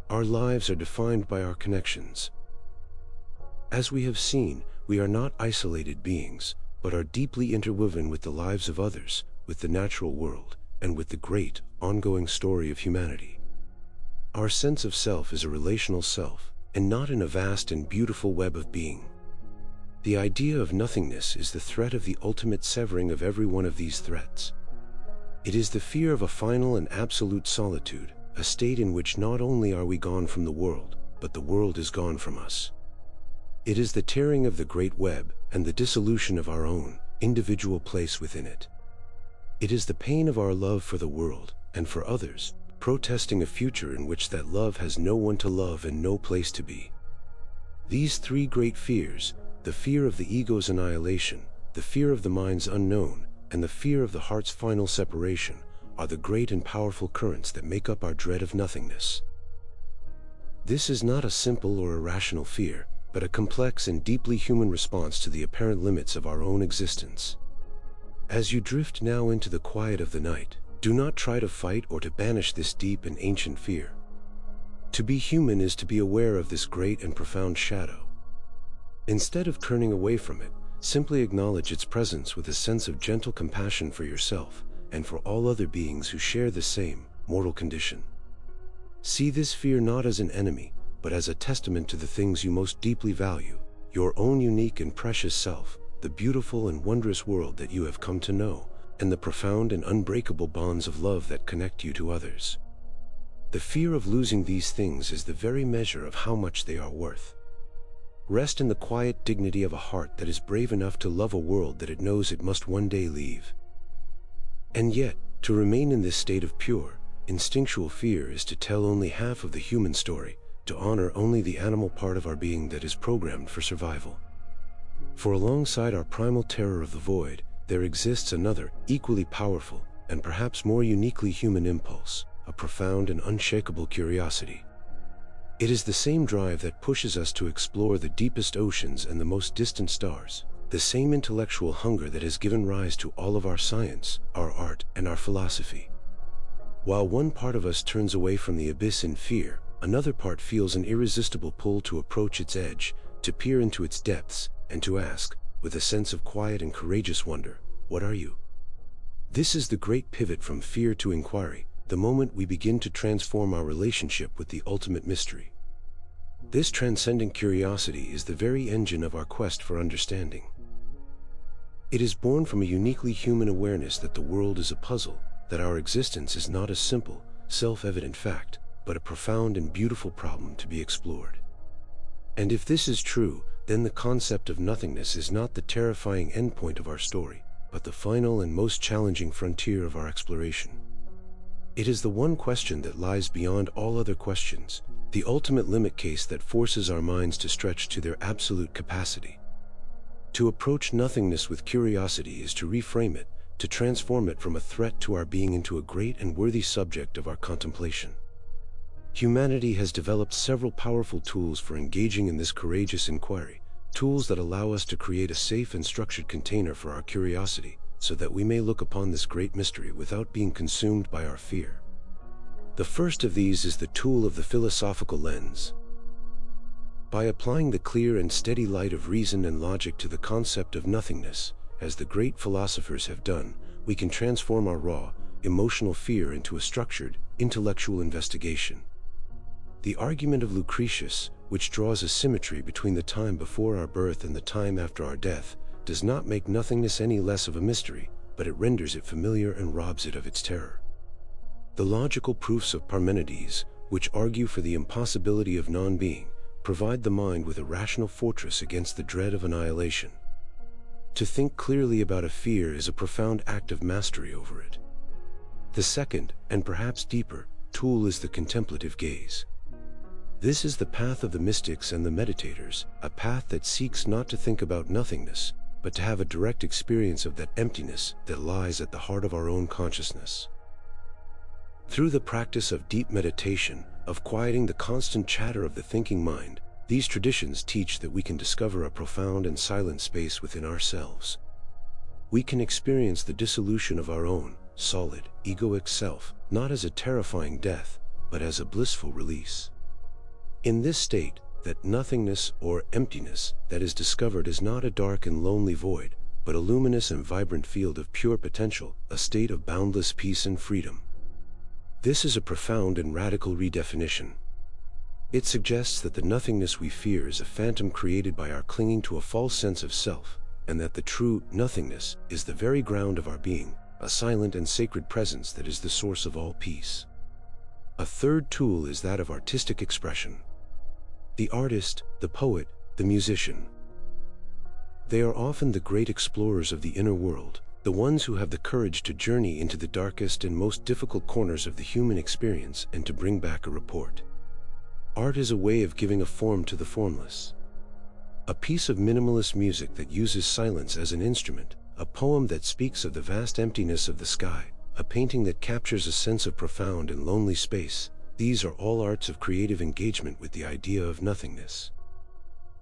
Our lives are defined by our connections. As we have seen, we are not isolated beings, but are deeply interwoven with the lives of others, with the natural world, and with the great, ongoing story of humanity. Our sense of self is a relational self, and not in a vast and beautiful web of being. The idea of nothingness is the threat of the ultimate severing of every one of these threats. It is the fear of a final and absolute solitude, a state in which not only are we gone from the world, but the world is gone from us. It is the tearing of the great web and the dissolution of our own individual place within it. It is the pain of our love for the world and for others, protesting a future in which that love has no one to love and no place to be. These three great fears, the fear of the ego's annihilation, the fear of the mind's unknown, and the fear of the heart's final separation, are the great and powerful currents that make up our dread of nothingness. This is not a simple or irrational fear, but a complex and deeply human response to the apparent limits of our own existence. As you drift now into the quiet of the night, do not try to fight or to banish this deep and ancient fear. To be human is to be aware of this great and profound shadow. Instead of turning away from it, simply acknowledge its presence with a sense of gentle compassion for yourself and for all other beings who share the same mortal condition. See this fear not as an enemy, but as a testament to the things you most deeply value, your own unique and precious self, the beautiful and wondrous world that you have come to know, and the profound and unbreakable bonds of love that connect you to others. The fear of losing these things is the very measure of how much they are worth. Rest in the quiet dignity of a heart that is brave enough to love a world that it knows it must one day leave. And yet, to remain in this state of pure, instinctual fear is to tell only half of the human story, to honor only the animal part of our being that is programmed for survival. For alongside our primal terror of the void, there exists another, equally powerful, and perhaps more uniquely human impulse, a profound and unshakable curiosity. It is the same drive that pushes us to explore the deepest oceans and the most distant stars, the same intellectual hunger that has given rise to all of our science, our art, and our philosophy. While one part of us turns away from the abyss in fear, another part feels an irresistible pull to approach its edge, to peer into its depths, and to ask, with a sense of quiet and courageous wonder, "What are you?" This is the great pivot from fear to inquiry, the moment we begin to transform our relationship with the ultimate mystery. This transcendent curiosity is the very engine of our quest for understanding. It is born from a uniquely human awareness that the world is a puzzle, that our existence is not a simple, self-evident fact, but a profound and beautiful problem to be explored. And if this is true, then the concept of nothingness is not the terrifying endpoint of our story, but the final and most challenging frontier of our exploration. It is the one question that lies beyond all other questions, the ultimate limit case that forces our minds to stretch to their absolute capacity. To approach nothingness with curiosity is to reframe it, to transform it from a threat to our being into a great and worthy subject of our contemplation. Humanity has developed several powerful tools for engaging in this courageous inquiry, tools that allow us to create a safe and structured container for our curiosity, so that we may look upon this great mystery without being consumed by our fear. The first of these is the tool of the philosophical lens. By applying the clear and steady light of reason and logic to the concept of nothingness, as the great philosophers have done, we can transform our raw, emotional fear into a structured, intellectual investigation. The argument of Lucretius, which draws a symmetry between the time before our birth and the time after our death, does not make nothingness any less of a mystery, but it renders it familiar and robs it of its terror. The logical proofs of Parmenides, which argue for the impossibility of non-being, provide the mind with a rational fortress against the dread of annihilation. To think clearly about a fear is a profound act of mastery over it. The second, and perhaps deeper, tool is the contemplative gaze. This is the path of the mystics and the meditators, a path that seeks not to think about nothingness, but to have a direct experience of that emptiness that lies at the heart of our own consciousness. Through the practice of deep meditation, of quieting the constant chatter of the thinking mind, these traditions teach that we can discover a profound and silent space within ourselves. We can experience the dissolution of our own, solid, egoic self, not as a terrifying death, but as a blissful release. In this state, that nothingness or emptiness that is discovered is not a dark and lonely void, but a luminous and vibrant field of pure potential, a state of boundless peace and freedom. This is a profound and radical redefinition. It suggests that the nothingness we fear is a phantom created by our clinging to a false sense of self, and that the true nothingness is the very ground of our being, a silent and sacred presence that is the source of all peace. A third tool is that of artistic expression. The artist, the poet, the musician. They are often the great explorers of the inner world, the ones who have the courage to journey into the darkest and most difficult corners of the human experience and to bring back a report. Art is a way of giving a form to the formless. A piece of minimalist music that uses silence as an instrument, a poem that speaks of the vast emptiness of the sky, a painting that captures a sense of profound and lonely space, these are all arts of creative engagement with the idea of nothingness.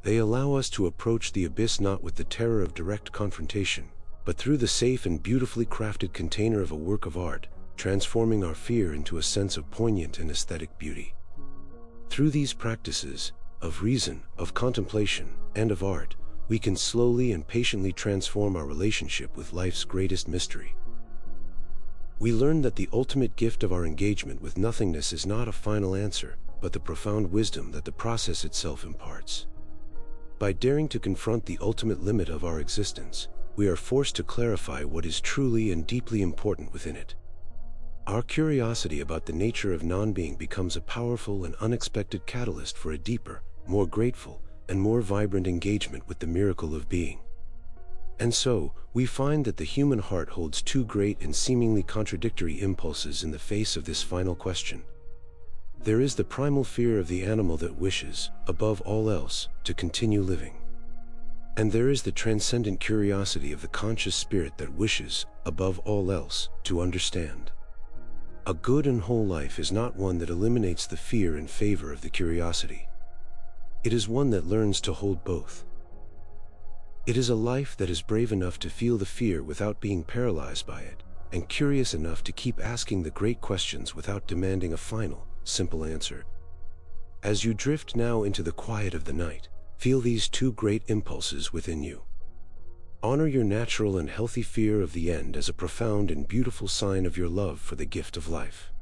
They allow us to approach the abyss not with the terror of direct confrontation, but through the safe and beautifully crafted container of a work of art, transforming our fear into a sense of poignant and aesthetic beauty. Through these practices, of reason, of contemplation, and of art, we can slowly and patiently transform our relationship with life's greatest mystery. We learn that the ultimate gift of our engagement with nothingness is not a final answer, but the profound wisdom that the process itself imparts. By daring to confront the ultimate limit of our existence, we are forced to clarify what is truly and deeply important within it. Our curiosity about the nature of non-being becomes a powerful and unexpected catalyst for a deeper, more grateful, and more vibrant engagement with the miracle of being. And so, we find that the human heart holds two great and seemingly contradictory impulses in the face of this final question. There is the primal fear of the animal that wishes, above all else, to continue living. And there is the transcendent curiosity of the conscious spirit that wishes, above all else, to understand. A good and whole life is not one that eliminates the fear in favor of the curiosity. It is one that learns to hold both. It is a life that is brave enough to feel the fear without being paralyzed by it, and curious enough to keep asking the great questions without demanding a final, simple answer. As you drift now into the quiet of the night, feel these two great impulses within you. Honor your natural and healthy fear of the end as a profound and beautiful sign of your love for the gift of life.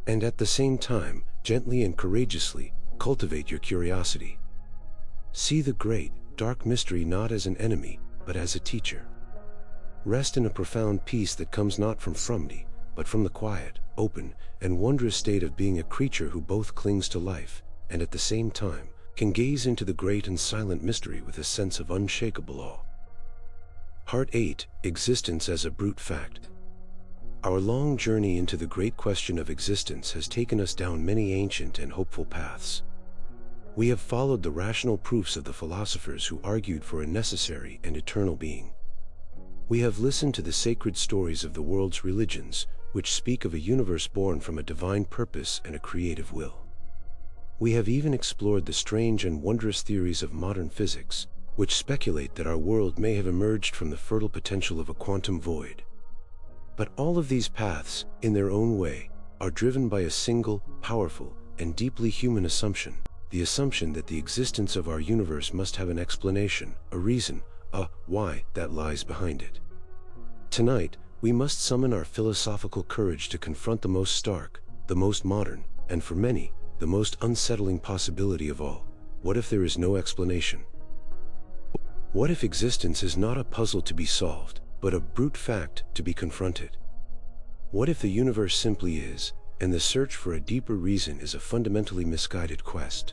And at the same time, gently and courageously, cultivate your curiosity. See the great, dark mystery not as an enemy, but as a teacher. Rest in a profound peace that comes not from Fromdi, but from the quiet, open, and wondrous state of being a creature who both clings to life, and at the same time, can gaze into the great and silent mystery with a sense of unshakable awe. Part 8. Existence as a Brute Fact. Our long journey into the great question of existence has taken us down many ancient and hopeful paths. We have followed the rational proofs of the philosophers who argued for a necessary and eternal being. We have listened to the sacred stories of the world's religions, which speak of a universe born from a divine purpose and a creative will. We have even explored the strange and wondrous theories of modern physics, which speculate that our world may have emerged from the fertile potential of a quantum void. But all of these paths, in their own way, are driven by a single, powerful, and deeply human assumption, the assumption that the existence of our universe must have an explanation, a reason, a why that lies behind it. Tonight, we must summon our philosophical courage to confront the most stark, the most modern, and for many, the most unsettling possibility of all. What if there is no explanation? What if existence is not a puzzle to be solved, but a brute fact to be confronted? What if the universe simply is, and the search for a deeper reason is a fundamentally misguided quest?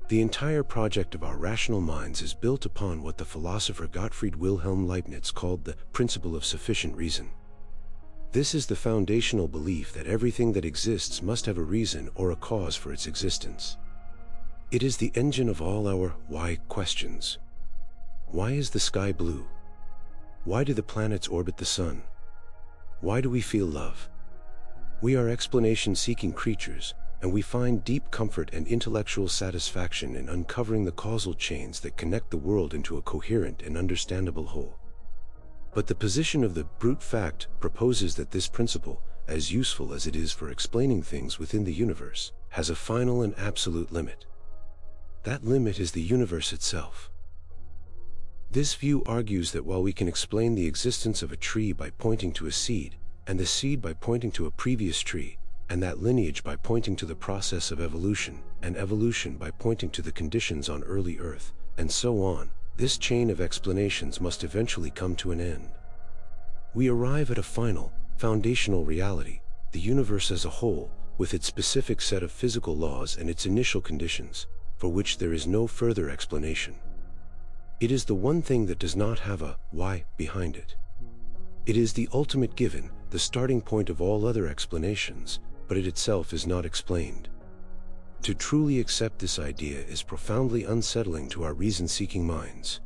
The entire project of our rational minds is built upon what the philosopher Gottfried Wilhelm Leibniz called the principle of sufficient reason. This is the foundational belief that everything that exists must have a reason or a cause for its existence. It is the engine of all our why questions. Why is the sky blue? Why do the planets orbit the sun? Why do we feel love? We are explanation-seeking creatures, and we find deep comfort and intellectual satisfaction in uncovering the causal chains that connect the world into a coherent and understandable whole. But the position of the brute fact proposes that this principle, as useful as it is for explaining things within the universe, has a final and absolute limit. That limit is the universe itself. This view argues that while we can explain the existence of a tree by pointing to a seed, and the seed by pointing to a previous tree, and that lineage by pointing to the process of evolution, and evolution by pointing to the conditions on early Earth, and so on, this chain of explanations must eventually come to an end. We arrive at a final, foundational reality, the universe as a whole, with its specific set of physical laws and its initial conditions, for which there is no further explanation. It is the one thing that does not have a why behind it. It is the ultimate given, the starting point of all other explanations, but it itself is not explained. To truly accept this idea is profoundly unsettling to our reason-seeking minds.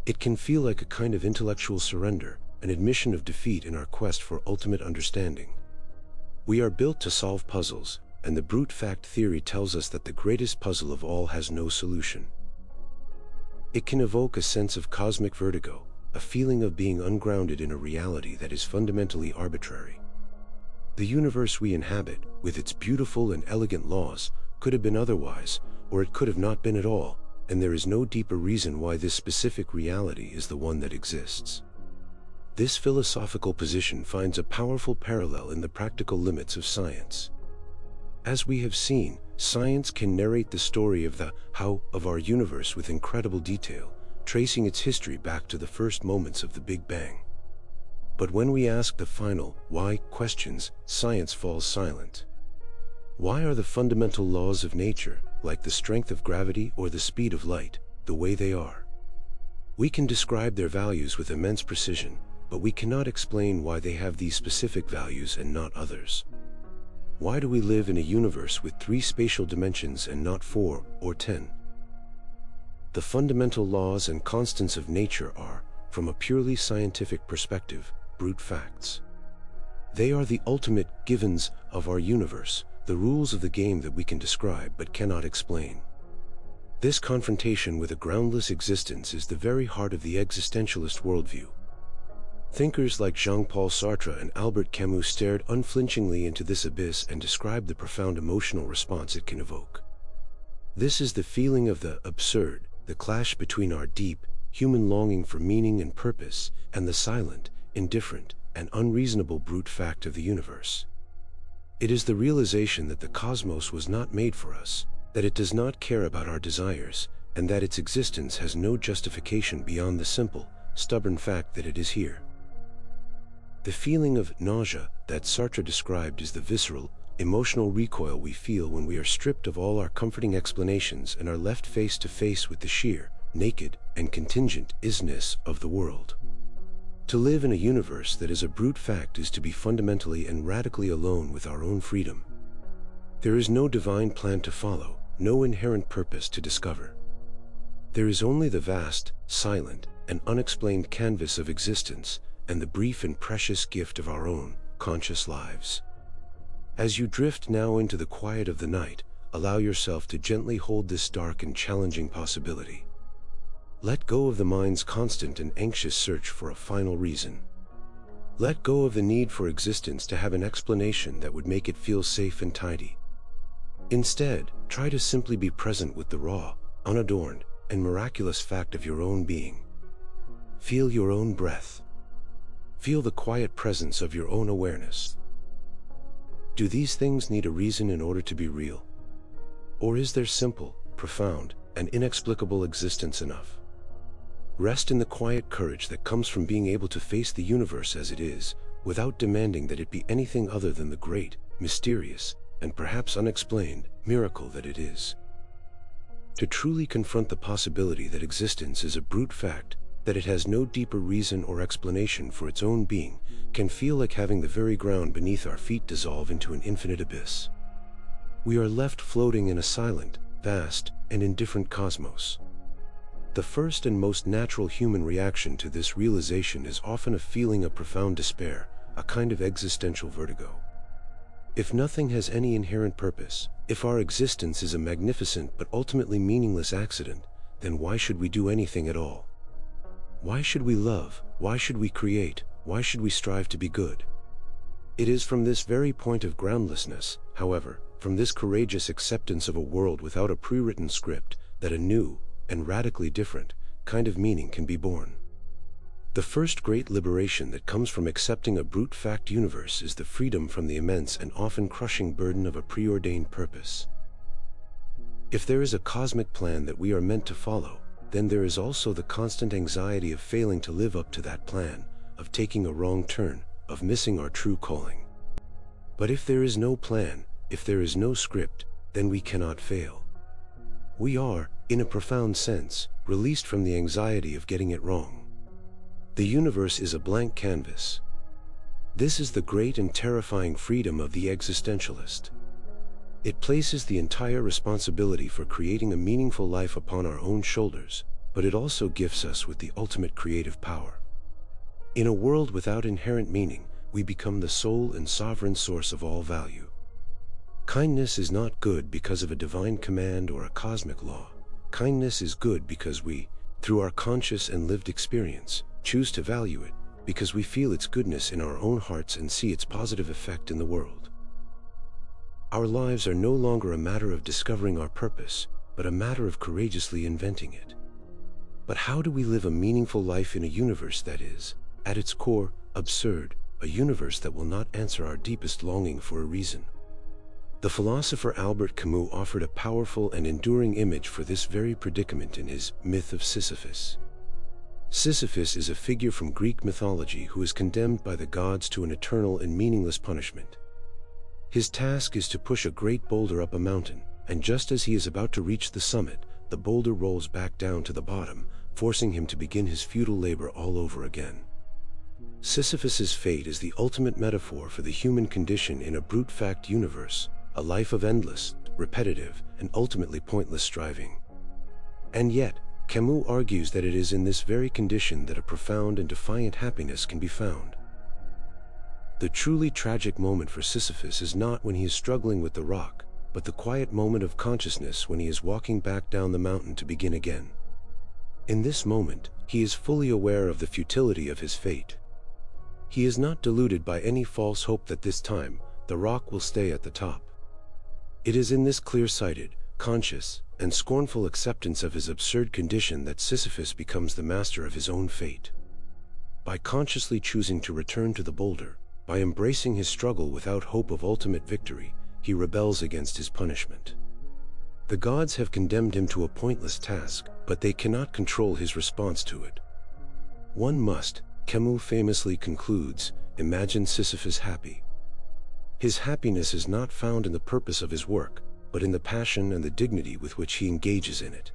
It can feel like a kind of intellectual surrender, an admission of defeat in our quest for ultimate understanding. We are built to solve puzzles, and the brute fact theory tells us that the greatest puzzle of all has no solution. It can evoke a sense of cosmic vertigo, a feeling of being ungrounded in a reality that is fundamentally arbitrary. The universe we inhabit, with its beautiful and elegant laws, could have been otherwise, or it could have not been at all, and there is no deeper reason why this specific reality is the one that exists. This philosophical position finds a powerful parallel in the practical limits of science. As we have seen, science can narrate the story of the how of our universe with incredible detail, tracing its history back to the first moments of the Big Bang. But when we ask the final why questions, science falls silent. Why are the fundamental laws of nature, like the strength of gravity or the speed of light, the way they are? We can describe their values with immense precision, but we cannot explain why they have these specific values and not others. Why do we live in a universe with 3 spatial dimensions and not 4 or 10? The fundamental laws and constants of nature are, from a purely scientific perspective, brute facts. They are the ultimate givens of our universe, the rules of the game that we can describe but cannot explain. This confrontation with a groundless existence is the very heart of the existentialist worldview. Thinkers like Jean-Paul Sartre and Albert Camus stared unflinchingly into this abyss and described the profound emotional response it can evoke. This is the feeling of the absurd, the clash between our deep, human longing for meaning and purpose, and the silent, indifferent, and unreasonable brute fact of the universe. It is the realization that the cosmos was not made for us, that it does not care about our desires, and that its existence has no justification beyond the simple, stubborn fact that it is here. The feeling of nausea that Sartre described is the visceral, emotional recoil we feel when we are stripped of all our comforting explanations and are left face to face with the sheer, naked, and contingent isness of the world. To live in a universe that is a brute fact is to be fundamentally and radically alone with our own freedom. There is no divine plan to follow, no inherent purpose to discover. There is only the vast, silent, and unexplained canvas of existence, and the brief and precious gift of our own, conscious lives. As you drift now into the quiet of the night, allow yourself to gently hold this dark and challenging possibility. Let go of the mind's constant and anxious search for a final reason. Let go of the need for existence to have an explanation that would make it feel safe and tidy. Instead, try to simply be present with the raw, unadorned, and miraculous fact of your own being. Feel your own breath. Feel the quiet presence of your own awareness. Do these things need a reason in order to be real? Or is their simple, profound, and inexplicable existence enough? Rest in the quiet courage that comes from being able to face the universe as it is, without demanding that it be anything other than the great, mysterious, and perhaps unexplained miracle that it is. To truly confront the possibility that existence is a brute fact, that it has no deeper reason or explanation for its own being, can feel like having the very ground beneath our feet dissolve into an infinite abyss. We are left floating in a silent, vast, and indifferent cosmos. The first and most natural human reaction to this realization is often a feeling of profound despair, a kind of existential vertigo. If nothing has any inherent purpose, if our existence is a magnificent but ultimately meaningless accident, then why should we do anything at all? Why should we love? Why should we create? Why should we strive to be good? It is from this very point of groundlessness, however, from this courageous acceptance of a world without a pre-written script, that a new, and radically different, kind of meaning can be born. The first great liberation that comes from accepting a brute fact universe is the freedom from the immense and often crushing burden of a preordained purpose. If there is a cosmic plan that we are meant to follow, then there is also the constant anxiety of failing to live up to that plan, of taking a wrong turn, of missing our true calling. But if there is no plan, if there is no script, then we cannot fail. We are, in a profound sense, released from the anxiety of getting it wrong. The universe is a blank canvas. This is the great and terrifying freedom of the existentialist. It places the entire responsibility for creating a meaningful life upon our own shoulders, but it also gifts us with the ultimate creative power. In a world without inherent meaning, we become the sole and sovereign source of all value. Kindness is not good because of a divine command or a cosmic law. Kindness is good because we, through our conscious and lived experience, choose to value it, because we feel its goodness in our own hearts and see its positive effect in the world. Our lives are no longer a matter of discovering our purpose, but a matter of courageously inventing it. But how do we live a meaningful life in a universe that is, at its core, absurd, a universe that will not answer our deepest longing for a reason? The philosopher Albert Camus offered a powerful and enduring image for this very predicament in his myth of Sisyphus. Sisyphus is a figure from Greek mythology who is condemned by the gods to an eternal and meaningless punishment. His task is to push a great boulder up a mountain, and just as he is about to reach the summit, the boulder rolls back down to the bottom, forcing him to begin his futile labor all over again. Sisyphus's fate is the ultimate metaphor for the human condition in a brute fact universe, a life of endless, repetitive, and ultimately pointless striving. And yet, Camus argues that it is in this very condition that a profound and defiant happiness can be found. The truly tragic moment for Sisyphus is not when he is struggling with the rock, but the quiet moment of consciousness when he is walking back down the mountain to begin again. In this moment, he is fully aware of the futility of his fate. He is not deluded by any false hope that this time, the rock will stay at the top. It is in this clear-sighted, conscious, and scornful acceptance of his absurd condition that Sisyphus becomes the master of his own fate. By consciously choosing to return to the boulder, by embracing his struggle without hope of ultimate victory, he rebels against his punishment. The gods have condemned him to a pointless task, but they cannot control his response to it. One must, Camus famously concludes, imagine Sisyphus happy. His happiness is not found in the purpose of his work, but in the passion and the dignity with which he engages in it.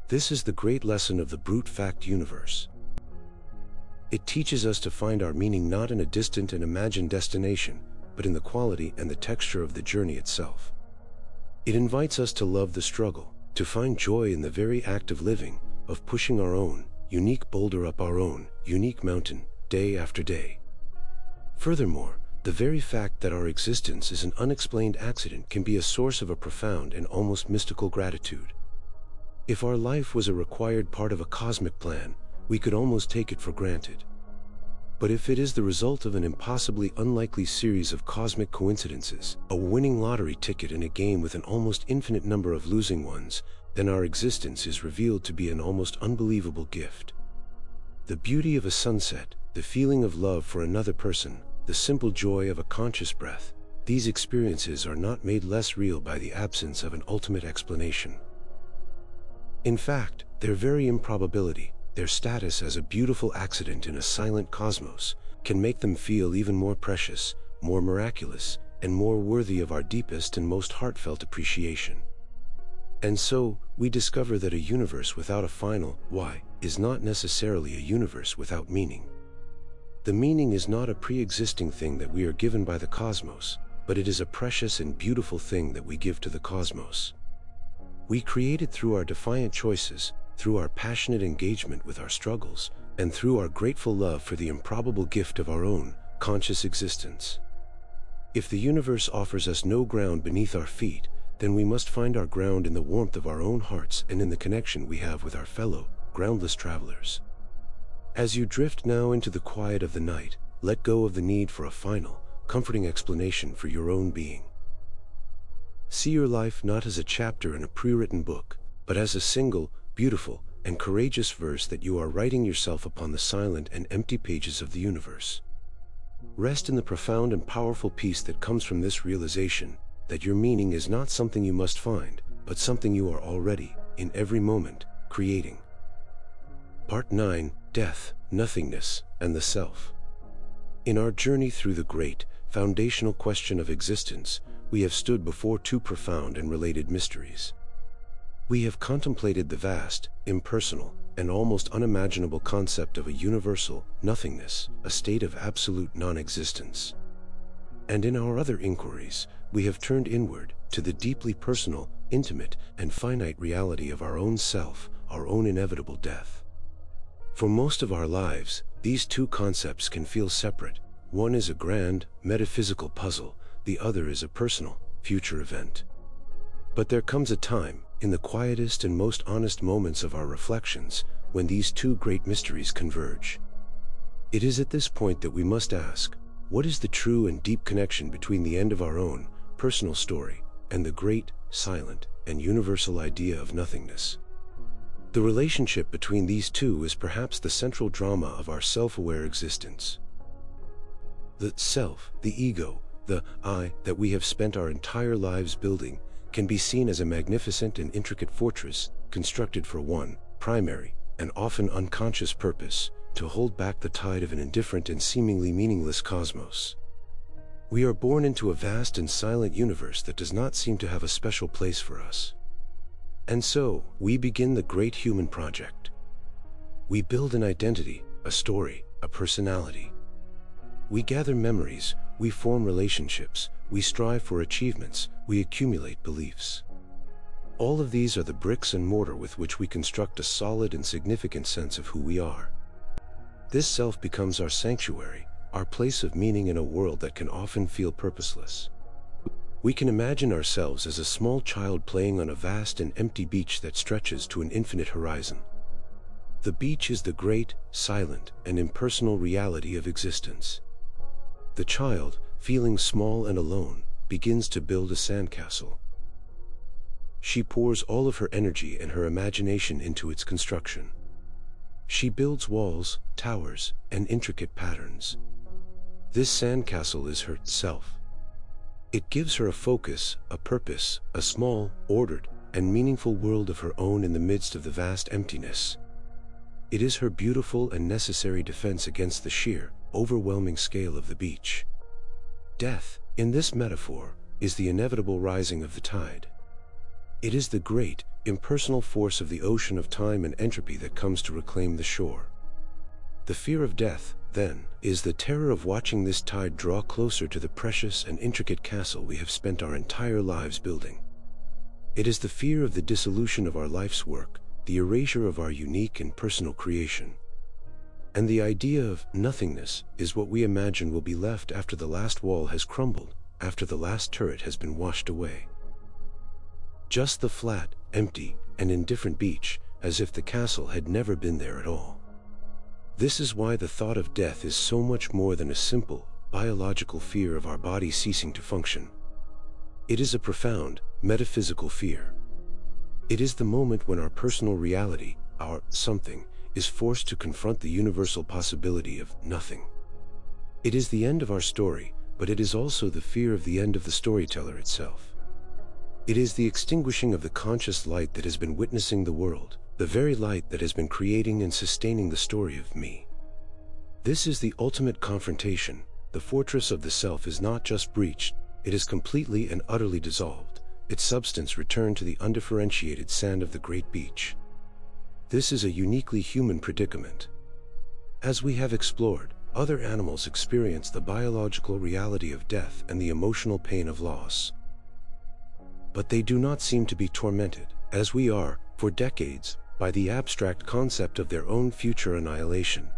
This is the great lesson of the brute fact universe. It teaches us to find our meaning not in a distant and imagined destination, but in the quality and the texture of the journey itself. It invites us to love the struggle, to find joy in the very act of living, of pushing our own unique boulder up our own unique mountain, day after day. Furthermore, the very fact that our existence is an unexplained accident can be a source of a profound and almost mystical gratitude. If our life was a required part of a cosmic plan, we could almost take it for granted. But if it is the result of an impossibly unlikely series of cosmic coincidences, a winning lottery ticket in a game with an almost infinite number of losing ones, then our existence is revealed to be an almost unbelievable gift. The beauty of a sunset, the feeling of love for another person, the simple joy of a conscious breath, these experiences are not made less real by the absence of an ultimate explanation. In fact, their very improbability, their status as a beautiful accident in a silent cosmos, can make them feel even more precious, more miraculous, and more worthy of our deepest and most heartfelt appreciation. And so, we discover that a universe without a final why is not necessarily a universe without meaning. The meaning is not a pre-existing thing that we are given by the cosmos, but it is a precious and beautiful thing that we give to the cosmos. We create it through our defiant choices, through our passionate engagement with our struggles, and through our grateful love for the improbable gift of our own conscious existence. If the universe offers us no ground beneath our feet, then we must find our ground in the warmth of our own hearts and in the connection we have with our fellow, groundless travelers. As you drift now into the quiet of the night, let go of the need for a final, comforting explanation for your own being. See your life not as a chapter in a pre-written book, but as a single, beautiful, and courageous verse that you are writing yourself upon the silent and empty pages of the universe. Rest in the profound and powerful peace that comes from this realization, that your meaning is not something you must find, but something you are already, in every moment, creating. Part 9: Death, Nothingness, and the Self. In our journey through the great, foundational question of existence, we have stood before two profound and related mysteries. We have contemplated the vast, impersonal, and almost unimaginable concept of a universal nothingness, a state of absolute non-existence. And in our other inquiries, we have turned inward to the deeply personal, intimate, and finite reality of our own self, our own inevitable death. For most of our lives, these two concepts can feel separate. One is a grand, metaphysical puzzle, the other is a personal, future event. But there comes a time, in the quietest and most honest moments of our reflections, when these two great mysteries converge. It is at this point that we must ask, what is the true and deep connection between the end of our own, personal story, and the great, silent, and universal idea of nothingness? The relationship between these two is perhaps the central drama of our self-aware existence. The self, the ego, the I that we have spent our entire lives building, can be seen as a magnificent and intricate fortress, constructed for one primary and often unconscious purpose: to hold back the tide of an indifferent and seemingly meaningless cosmos. We are born into a vast and silent universe that does not seem to have a special place for us. And so, we begin the great human project. We build an identity, a story, a personality. We gather memories, we form relationships, we strive for achievements, we accumulate beliefs. All of these are the bricks and mortar with which we construct a solid and significant sense of who we are. This self becomes our sanctuary, our place of meaning in a world that can often feel purposeless. We can imagine ourselves as a small child playing on a vast and empty beach that stretches to an infinite horizon. The beach is the great, silent, and impersonal reality of existence. The child, feeling small and alone, begins to build a sandcastle. She pours all of her energy and her imagination into its construction. She builds walls, towers, and intricate patterns. This sandcastle is her self. It gives her a focus, a purpose, a small, ordered, and meaningful world of her own in the midst of the vast emptiness. It is her beautiful and necessary defense against the sheer, overwhelming scale of the beach. Death, in this metaphor, is the inevitable rising of the tide. It is the great, impersonal force of the ocean of time and entropy that comes to reclaim the shore. The fear of death, then, is the terror of watching this tide draw closer to the precious and intricate castle we have spent our entire lives building. It is the fear of the dissolution of our life's work, the erasure of our unique and personal creation. And the idea of nothingness is what we imagine will be left after the last wall has crumbled, after the last turret has been washed away. Just the flat, empty, and indifferent beach, as if the castle had never been there at all. This is why the thought of death is so much more than a simple, biological fear of our body ceasing to function. It is a profound, metaphysical fear. It is the moment when our personal reality, our something, is forced to confront the universal possibility of nothing. It is the end of our story, but it is also the fear of the end of the storyteller itself. It is the extinguishing of the conscious light that has been witnessing the world, the very light that has been creating and sustaining the story of me. This is the ultimate confrontation. The fortress of the self is not just breached, it is completely and utterly dissolved, its substance returned to the undifferentiated sand of the great beach. This is a uniquely human predicament. As we have explored, other animals experience the biological reality of death and the emotional pain of loss. But they do not seem to be tormented, as we are, for decades, by the abstract concept of their own future annihilation.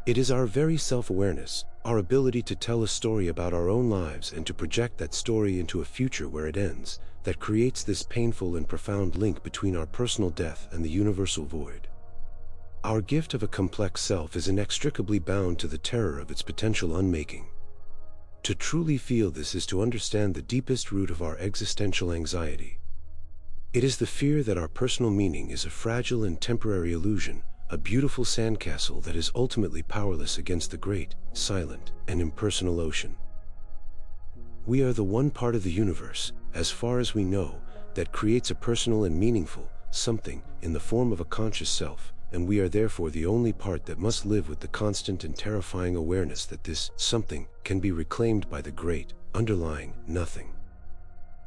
It is our very self-awareness, our ability to tell a story about our own lives and to project that story into a future where it ends, that creates this painful and profound link between our personal death and the universal void. Our gift of a complex self is inextricably bound to the terror of its potential unmaking. To truly feel this is to understand the deepest root of our existential anxiety. It is the fear that our personal meaning is a fragile and temporary illusion, a beautiful sandcastle that is ultimately powerless against the great, silent, and impersonal ocean. We are the one part of the universe, as far as we know, that creates a personal and meaningful something in the form of a conscious self, and we are therefore the only part that must live with the constant and terrifying awareness that this something can be reclaimed by the great, underlying nothing.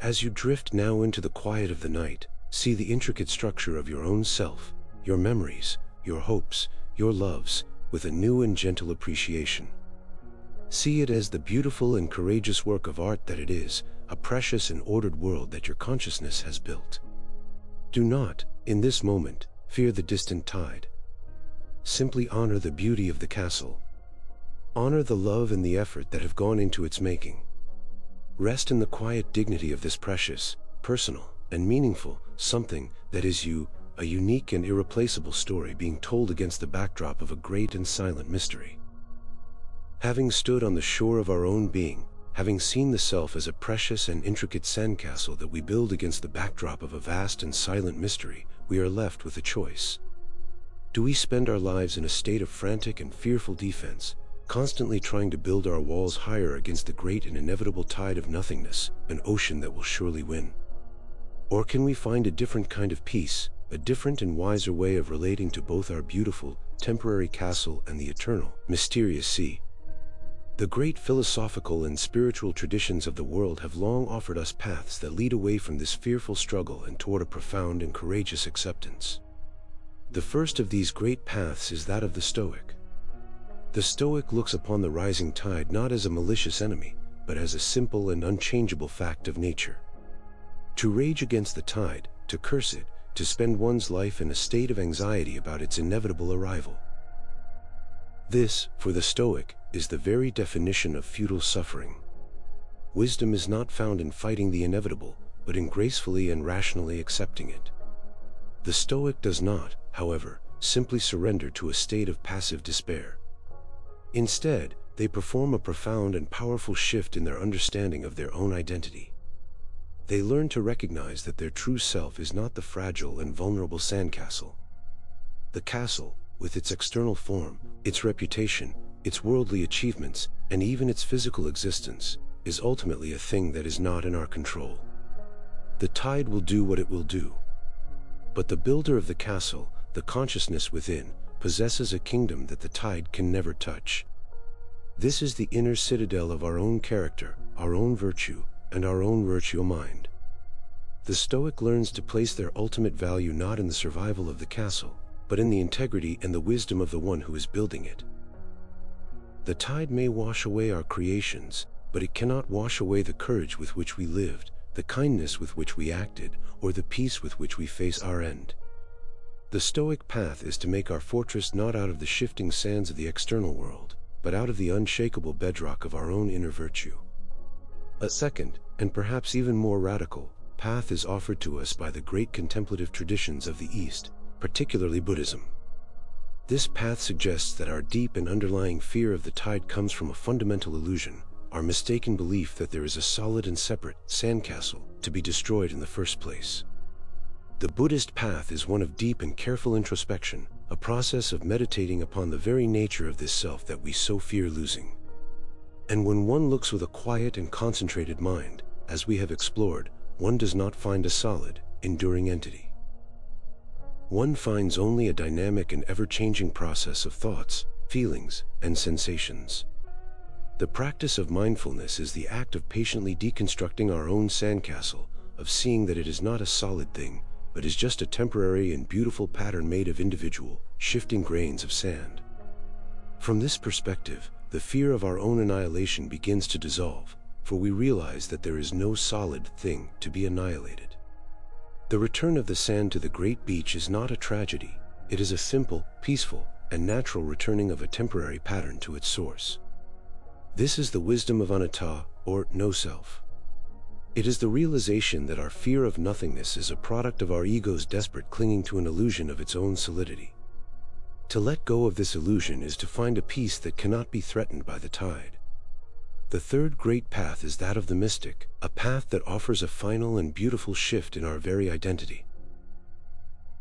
As you drift now into the quiet of the night, see the intricate structure of your own self, your memories, your hopes, your loves, with a new and gentle appreciation. See it as the beautiful and courageous work of art that it is, a precious and ordered world that your consciousness has built. Do not, in this moment, fear the distant tide. Simply honor the beauty of the castle. Honor the love and the effort that have gone into its making. Rest in the quiet dignity of this precious, personal, and meaningful something that is you, a unique and irreplaceable story being told against the backdrop of a great and silent mystery. Having stood on the shore of our own being, having seen the self as a precious and intricate sandcastle that we build against the backdrop of a vast and silent mystery, we are left with a choice. Do we spend our lives in a state of frantic and fearful defense, constantly trying to build our walls higher against the great and inevitable tide of nothingness, an ocean that will surely win? Or can we find a different kind of peace, a different and wiser way of relating to both our beautiful, temporary castle and the eternal, mysterious sea? The great philosophical and spiritual traditions of the world have long offered us paths that lead away from this fearful struggle and toward a profound and courageous acceptance. The first of these great paths is that of the Stoic. The Stoic looks upon the rising tide not as a malicious enemy, but as a simple and unchangeable fact of nature. To rage against the tide, to curse it, to spend one's life in a state of anxiety about its inevitable arrival. This, for the Stoic, is the very definition of futile suffering. Wisdom is not found in fighting the inevitable, but in gracefully and rationally accepting it. The Stoic does not, however, simply surrender to a state of passive despair. Instead, they perform a profound and powerful shift in their understanding of their own identity. They learn to recognize that their true self is not the fragile and vulnerable sandcastle. The castle, with its external form, its reputation, its worldly achievements, and even its physical existence, is ultimately a thing that is not in our control. The tide will do what it will do. But the builder of the castle, the consciousness within, possesses a kingdom that the tide can never touch. This is the inner citadel of our own character, our own virtue, and our own virtual mind. The Stoic learns to place their ultimate value not in the survival of the castle, but in the integrity and the wisdom of the one who is building it. The tide may wash away our creations, but it cannot wash away the courage with which we lived, the kindness with which we acted, or the peace with which we face our end. The Stoic path is to make our fortress not out of the shifting sands of the external world, but out of the unshakable bedrock of our own inner virtue. A second, and perhaps even more radical, path is offered to us by the great contemplative traditions of the East, particularly Buddhism. This path suggests that our deep and underlying fear of the tide comes from a fundamental illusion, our mistaken belief that there is a solid and separate sandcastle to be destroyed in the first place. The Buddhist path is one of deep and careful introspection, a process of meditating upon the very nature of this self that we so fear losing. And when one looks with a quiet and concentrated mind, as we have explored, one does not find a solid, enduring entity. One finds only a dynamic and ever-changing process of thoughts, feelings, and sensations. The practice of mindfulness is the act of patiently deconstructing our own sandcastle, of seeing that it is not a solid thing, but is just a temporary and beautiful pattern made of individual, shifting grains of sand. From this perspective, the fear of our own annihilation begins to dissolve, for we realize that there is no solid thing to be annihilated. The return of the sand to the great beach is not a tragedy. It is a simple, peaceful, and natural returning of a temporary pattern to its source. This is the wisdom of anatta, or no-self. It is the realization that our fear of nothingness is a product of our ego's desperate clinging to an illusion of its own solidity. To let go of this illusion is to find a peace that cannot be threatened by the tide. The third great path is that of the mystic, a path that offers a final and beautiful shift in our very identity.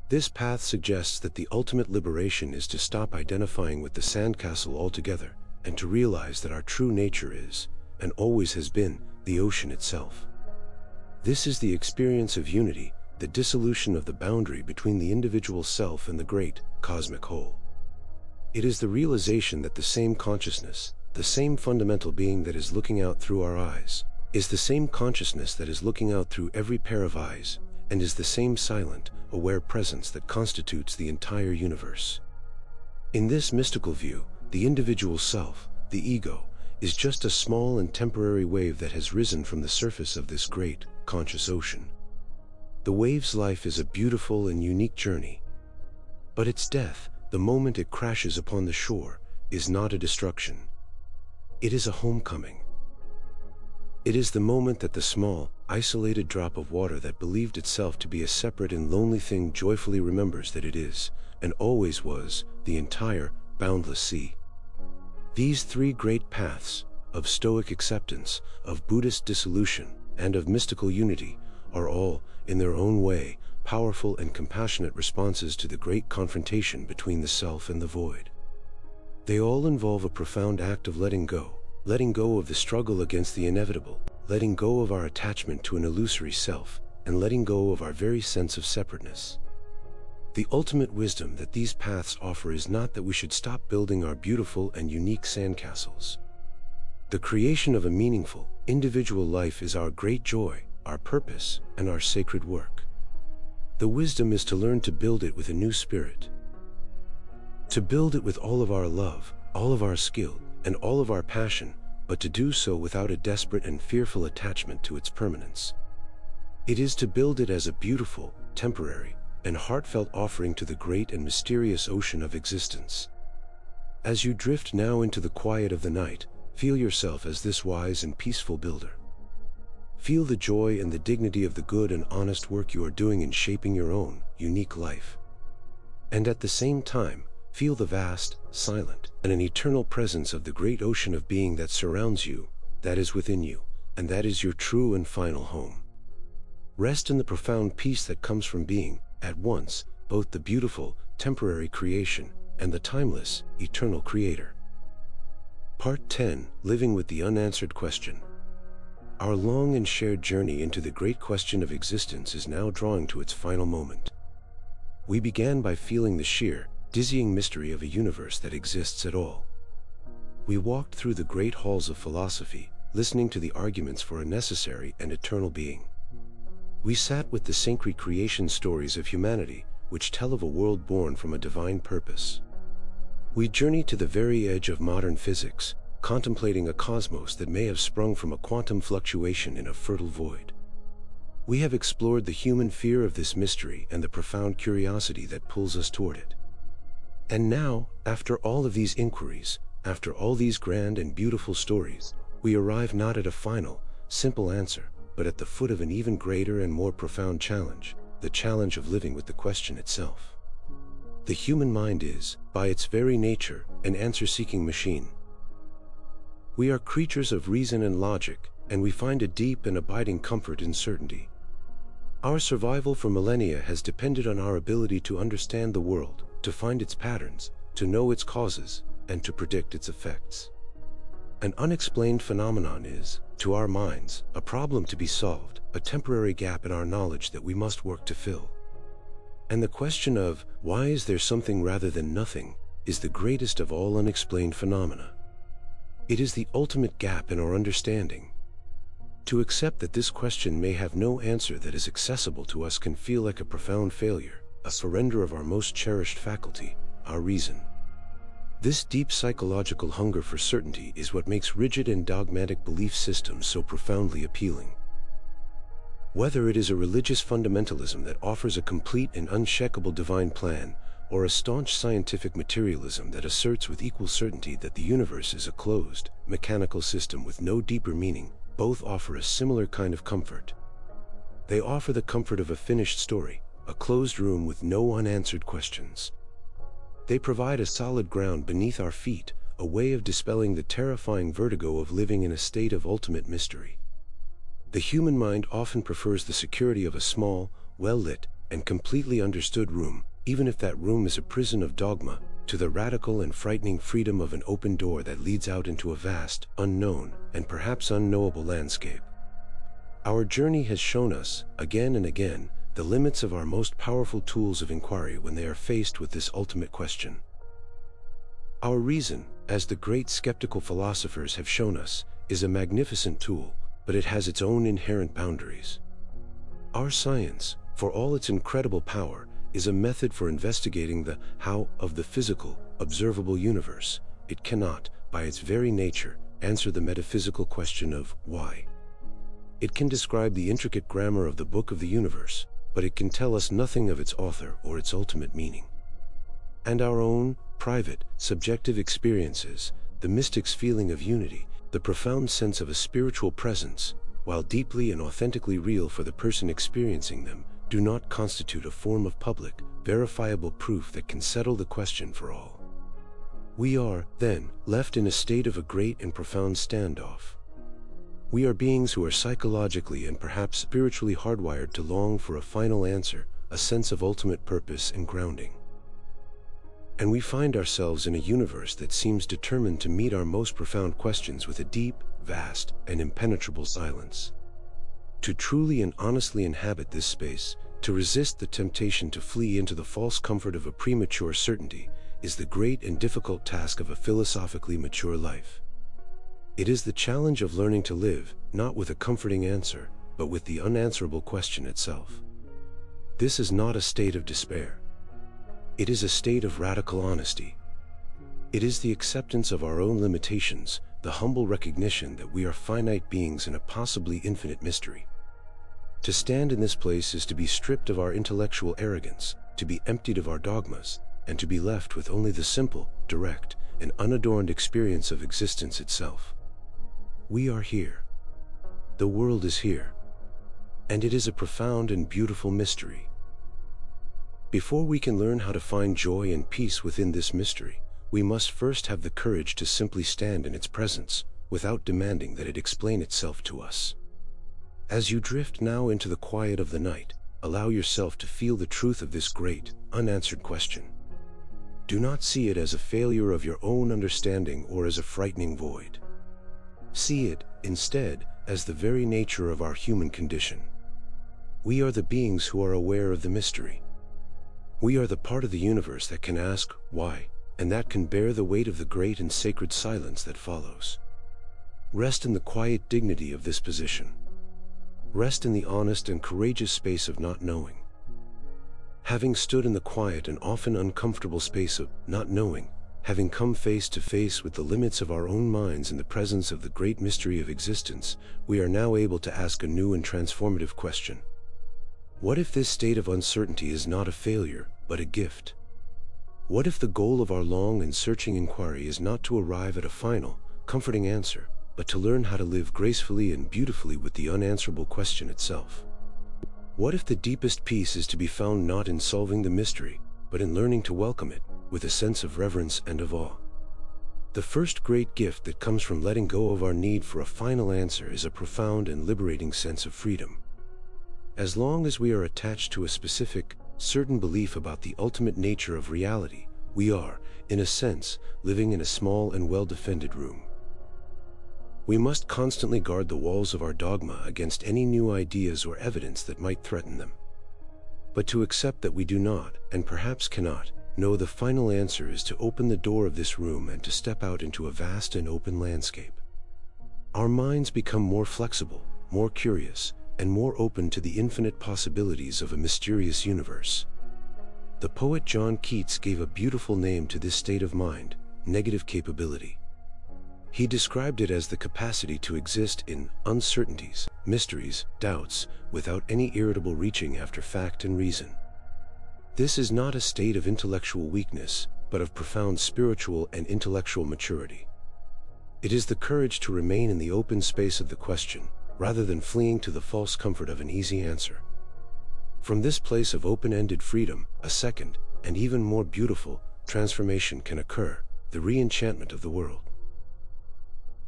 This path suggests that the ultimate liberation is to stop identifying with the sandcastle altogether, and to realize that our true nature is, and always has been, the ocean itself. This is the experience of unity, the dissolution of the boundary between the individual self and the great, cosmic whole. It is the realization that the same consciousness, the same fundamental being that is looking out through our eyes, is the same consciousness that is looking out through every pair of eyes, and is the same silent, aware presence that constitutes the entire universe. In this mystical view, the individual self, the ego, is just a small and temporary wave that has risen from the surface of this great, conscious ocean. The wave's life is a beautiful and unique journey. But its death, the moment it crashes upon the shore, is not a destruction. It is a homecoming. It is the moment that the small, isolated drop of water that believed itself to be a separate and lonely thing joyfully remembers that it is, and always was, the entire, boundless sea. These three great paths, of Stoic acceptance, of Buddhist dissolution, and of mystical unity, are all, in their own way, powerful and compassionate responses to the great confrontation between the self and the void. They all involve a profound act of letting go of the struggle against the inevitable, letting go of our attachment to an illusory self, and letting go of our very sense of separateness. The ultimate wisdom that these paths offer is not that we should stop building our beautiful and unique sandcastles. The creation of a meaningful, individual life is our great joy, our purpose, and our sacred work. The wisdom is to learn to build it with a new spirit. To build it with all of our love, all of our skill, and all of our passion, but to do so without a desperate and fearful attachment to its permanence. It is to build it as a beautiful, temporary, and heartfelt offering to the great and mysterious ocean of existence. As you drift now into the quiet of the night, feel yourself as this wise and peaceful builder. Feel the joy and the dignity of the good and honest work you are doing in shaping your own, unique life. And at the same time, feel the vast, silent, and an eternal presence of the great ocean of being that surrounds you, that is within you, and that is your true and final home. Rest in the profound peace that comes from being, at once, both the beautiful, temporary creation, and the timeless, eternal Creator. Part 10, Living with the Unanswered Question. Our long and shared journey into the great question of existence is now drawing to its final moment. We began by feeling the sheer, dizzying mystery of a universe that exists at all. We walked through the great halls of philosophy, listening to the arguments for a necessary and eternal being. We sat with the sacred creation stories of humanity, which tell of a world born from a divine purpose. We journeyed to the very edge of modern physics, contemplating a cosmos that may have sprung from a quantum fluctuation in a fertile void. We have explored the human fear of this mystery and the profound curiosity that pulls us toward it. And now, after all of these inquiries, after all these grand and beautiful stories, we arrive not at a final, simple answer, but at the foot of an even greater and more profound challenge, the challenge of living with the question itself. The human mind is, by its very nature, an answer-seeking machine. We are creatures of reason and logic, and we find a deep and abiding comfort in certainty. Our survival for millennia has depended on our ability to understand the world, to find its patterns, to know its causes, and to predict its effects. An unexplained phenomenon is, to our minds, a problem to be solved, a temporary gap in our knowledge that we must work to fill. And the question of, why is there something rather than nothing, is the greatest of all unexplained phenomena. It is the ultimate gap in our understanding. To accept that this question may have no answer that is accessible to us can feel like a profound failure, a surrender of our most cherished faculty, our reason. This deep psychological hunger for certainty is what makes rigid and dogmatic belief systems so profoundly appealing. Whether it is a religious fundamentalism that offers a complete and unshakable divine plan, or a staunch scientific materialism that asserts with equal certainty that the universe is a closed, mechanical system with no deeper meaning, both offer a similar kind of comfort. They offer the comfort of a finished story, a closed room with no unanswered questions. They provide a solid ground beneath our feet, a way of dispelling the terrifying vertigo of living in a state of ultimate mystery. The human mind often prefers the security of a small, well-lit, and completely understood room, even if that room is a prison of dogma, to the radical and frightening freedom of an open door that leads out into a vast, unknown, and perhaps unknowable landscape. Our journey has shown us, again and again, the limits of our most powerful tools of inquiry when they are faced with this ultimate question. Our reason, as the great skeptical philosophers have shown us, is a magnificent tool, but it has its own inherent boundaries. Our science, for all its incredible power, is a method for investigating the how of the physical, observable universe. It cannot, by its very nature, answer the metaphysical question of why. It can describe the intricate grammar of the book of the universe, but it can tell us nothing of its author or its ultimate meaning. And our own, private, subjective experiences, the mystic's feeling of unity, the profound sense of a spiritual presence, while deeply and authentically real for the person experiencing them, do not constitute a form of public, verifiable proof that can settle the question for all. We are, then, left in a state of a great and profound standoff. We are beings who are psychologically and perhaps spiritually hardwired to long for a final answer, a sense of ultimate purpose and grounding. And we find ourselves in a universe that seems determined to meet our most profound questions with a deep, vast, and impenetrable silence. To truly and honestly inhabit this space, to resist the temptation to flee into the false comfort of a premature certainty, is the great and difficult task of a philosophically mature life. It is the challenge of learning to live, not with a comforting answer, but with the unanswerable question itself. This is not a state of despair. It is a state of radical honesty. It is the acceptance of our own limitations, the humble recognition that we are finite beings in a possibly infinite mystery. To stand in this place is to be stripped of our intellectual arrogance, to be emptied of our dogmas, and to be left with only the simple, direct, and unadorned experience of existence itself. We are here. The world is here. And it is a profound and beautiful mystery. Before we can learn how to find joy and peace within this mystery, we must first have the courage to simply stand in its presence, without demanding that it explain itself to us. As you drift now into the quiet of the night, allow yourself to feel the truth of this great, unanswered question. Do not see it as a failure of your own understanding or as a frightening void. See it, instead, as the very nature of our human condition. We are the beings who are aware of the mystery. We are the part of the universe that can ask, why, and that can bear the weight of the great and sacred silence that follows. Rest in the quiet dignity of this position. Rest in the honest and courageous space of not knowing. Having stood in the quiet and often uncomfortable space of not knowing, having come face to face with the limits of our own minds in the presence of the great mystery of existence, we are now able to ask a new and transformative question. What if this state of uncertainty is not a failure, but a gift? What if the goal of our long and searching inquiry is not to arrive at a final, comforting answer, but to learn how to live gracefully and beautifully with the unanswerable question itself? What if the deepest peace is to be found not in solving the mystery, but in learning to welcome it, with a sense of reverence and of awe? The first great gift that comes from letting go of our need for a final answer is a profound and liberating sense of freedom. As long as we are attached to a specific, certain belief about the ultimate nature of reality, we are, in a sense, living in a small and well-defended room. We must constantly guard the walls of our dogma against any new ideas or evidence that might threaten them. But to accept that we do not, and perhaps cannot, know the final answer is to open the door of this room and to step out into a vast and open landscape. Our minds become more flexible, more curious, and more open to the infinite possibilities of a mysterious universe. The poet John Keats gave a beautiful name to this state of mind, negative capability. He described it as the capacity to exist in uncertainties, mysteries, doubts, without any irritable reaching after fact and reason. This is not a state of intellectual weakness, but of profound spiritual and intellectual maturity. It is the courage to remain in the open space of the question, rather than fleeing to the false comfort of an easy answer. From this place of open-ended freedom, a second, and even more beautiful, transformation can occur, the re-enchantment of the world.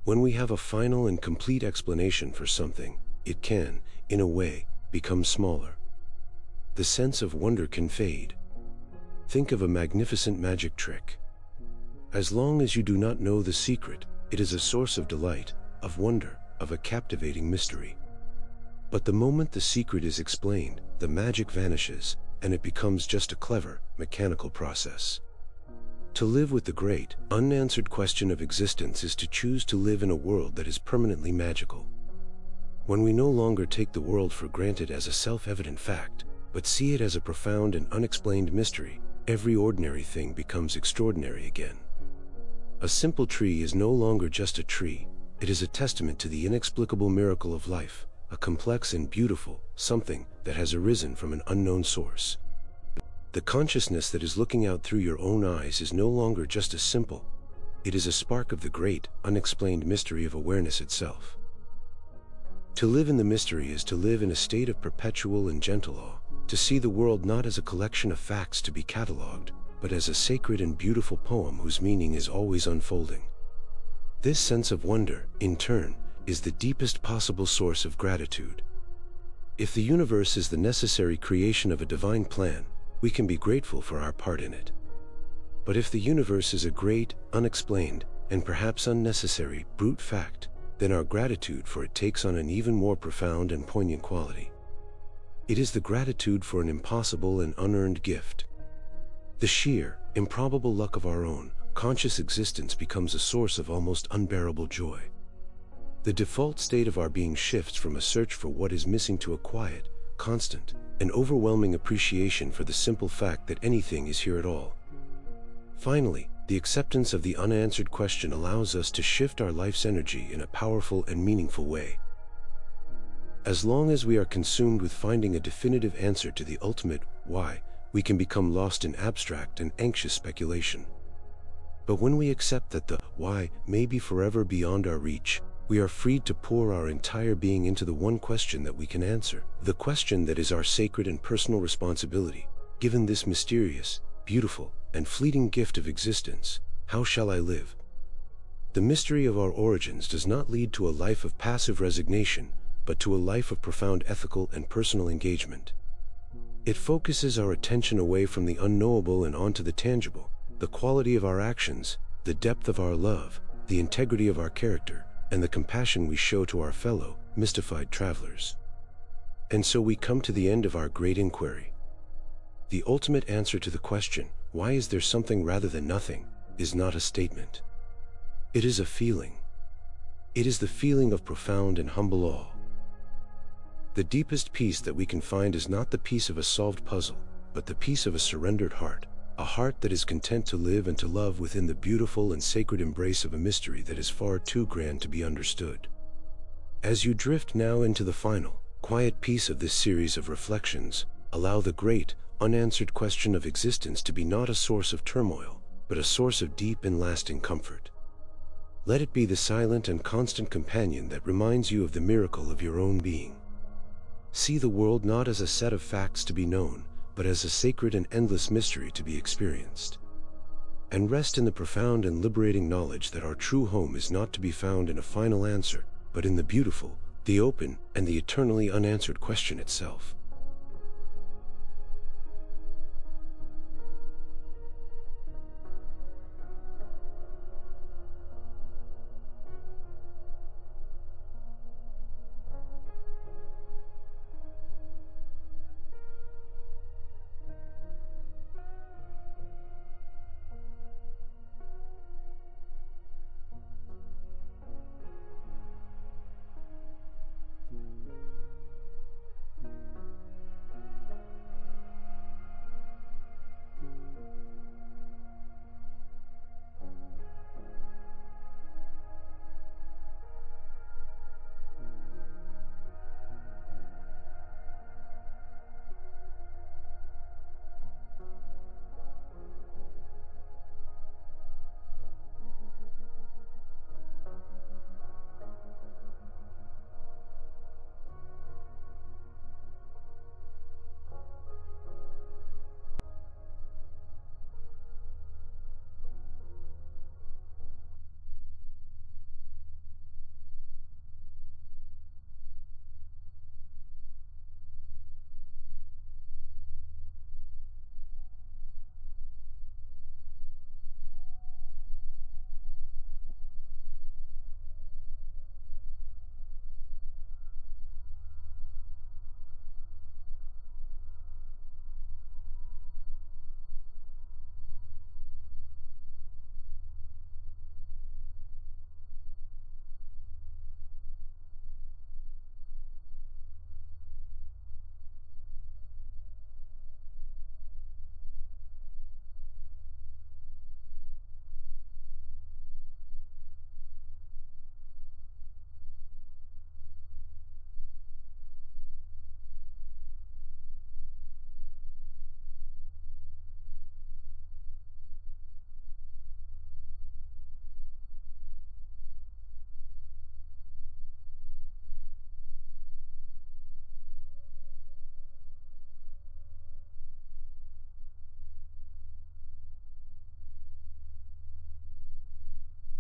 When we have a final and complete explanation for something, it can, in a way, become smaller. The sense of wonder can fade. Think of a magnificent magic trick. As long as you do not know the secret, it is a source of delight, of wonder, of a captivating mystery. But the moment the secret is explained, the magic vanishes, and it becomes just a clever, mechanical process. To live with the great, unanswered question of existence is to choose to live in a world that is permanently magical. When we no longer take the world for granted as a self-evident fact, but see it as a profound and unexplained mystery, every ordinary thing becomes extraordinary again. A simple tree is no longer just a tree, it is a testament to the inexplicable miracle of life, a complex and beautiful something that has arisen from an unknown source. The consciousness that is looking out through your own eyes is no longer just a symbol, it is a spark of the great, unexplained mystery of awareness itself. To live in the mystery is to live in a state of perpetual and gentle awe, to see the world not as a collection of facts to be catalogued, but as a sacred and beautiful poem whose meaning is always unfolding. This sense of wonder, in turn, is the deepest possible source of gratitude. If the universe is the necessary creation of a divine plan, we can be grateful for our part in it. But if the universe is a great, unexplained, and perhaps unnecessary, brute fact, then our gratitude for it takes on an even more profound and poignant quality. It is the gratitude for an impossible and unearned gift. The sheer, improbable luck of our own, conscious existence becomes a source of almost unbearable joy. The default state of our being shifts from a search for what is missing to a quiet, constant, and overwhelming appreciation for the simple fact that anything is here at all. Finally, the acceptance of the unanswered question allows us to shift our life's energy in a powerful and meaningful way. As long as we are consumed with finding a definitive answer to the ultimate why, we can become lost in abstract and anxious speculation. But when we accept that the why may be forever beyond our reach, we are freed to pour our entire being into the one question that we can answer, the question that is our sacred and personal responsibility. Given this mysterious, beautiful, and fleeting gift of existence, how shall I live? The mystery of our origins does not lead to a life of passive resignation, but to a life of profound ethical and personal engagement. It focuses our attention away from the unknowable and onto the tangible, the quality of our actions, the depth of our love, the integrity of our character, and the compassion we show to our fellow, mystified travelers. And so we come to the end of our great inquiry. The ultimate answer to the question, why is there something rather than nothing, is not a statement. It is a feeling. It is the feeling of profound and humble awe. The deepest peace that we can find is not the peace of a solved puzzle, but the peace of a surrendered heart, a heart that is content to live and to love within the beautiful and sacred embrace of a mystery that is far too grand to be understood. As you drift now into the final, quiet piece of this series of reflections, allow the great, unanswered question of existence to be not a source of turmoil, but a source of deep and lasting comfort. Let it be the silent and constant companion that reminds you of the miracle of your own being. See the world not as a set of facts to be known, but as a sacred and endless mystery to be experienced. And rest in the profound and liberating knowledge that our true home is not to be found in a final answer, but in the beautiful, the open, and the eternally unanswered question itself.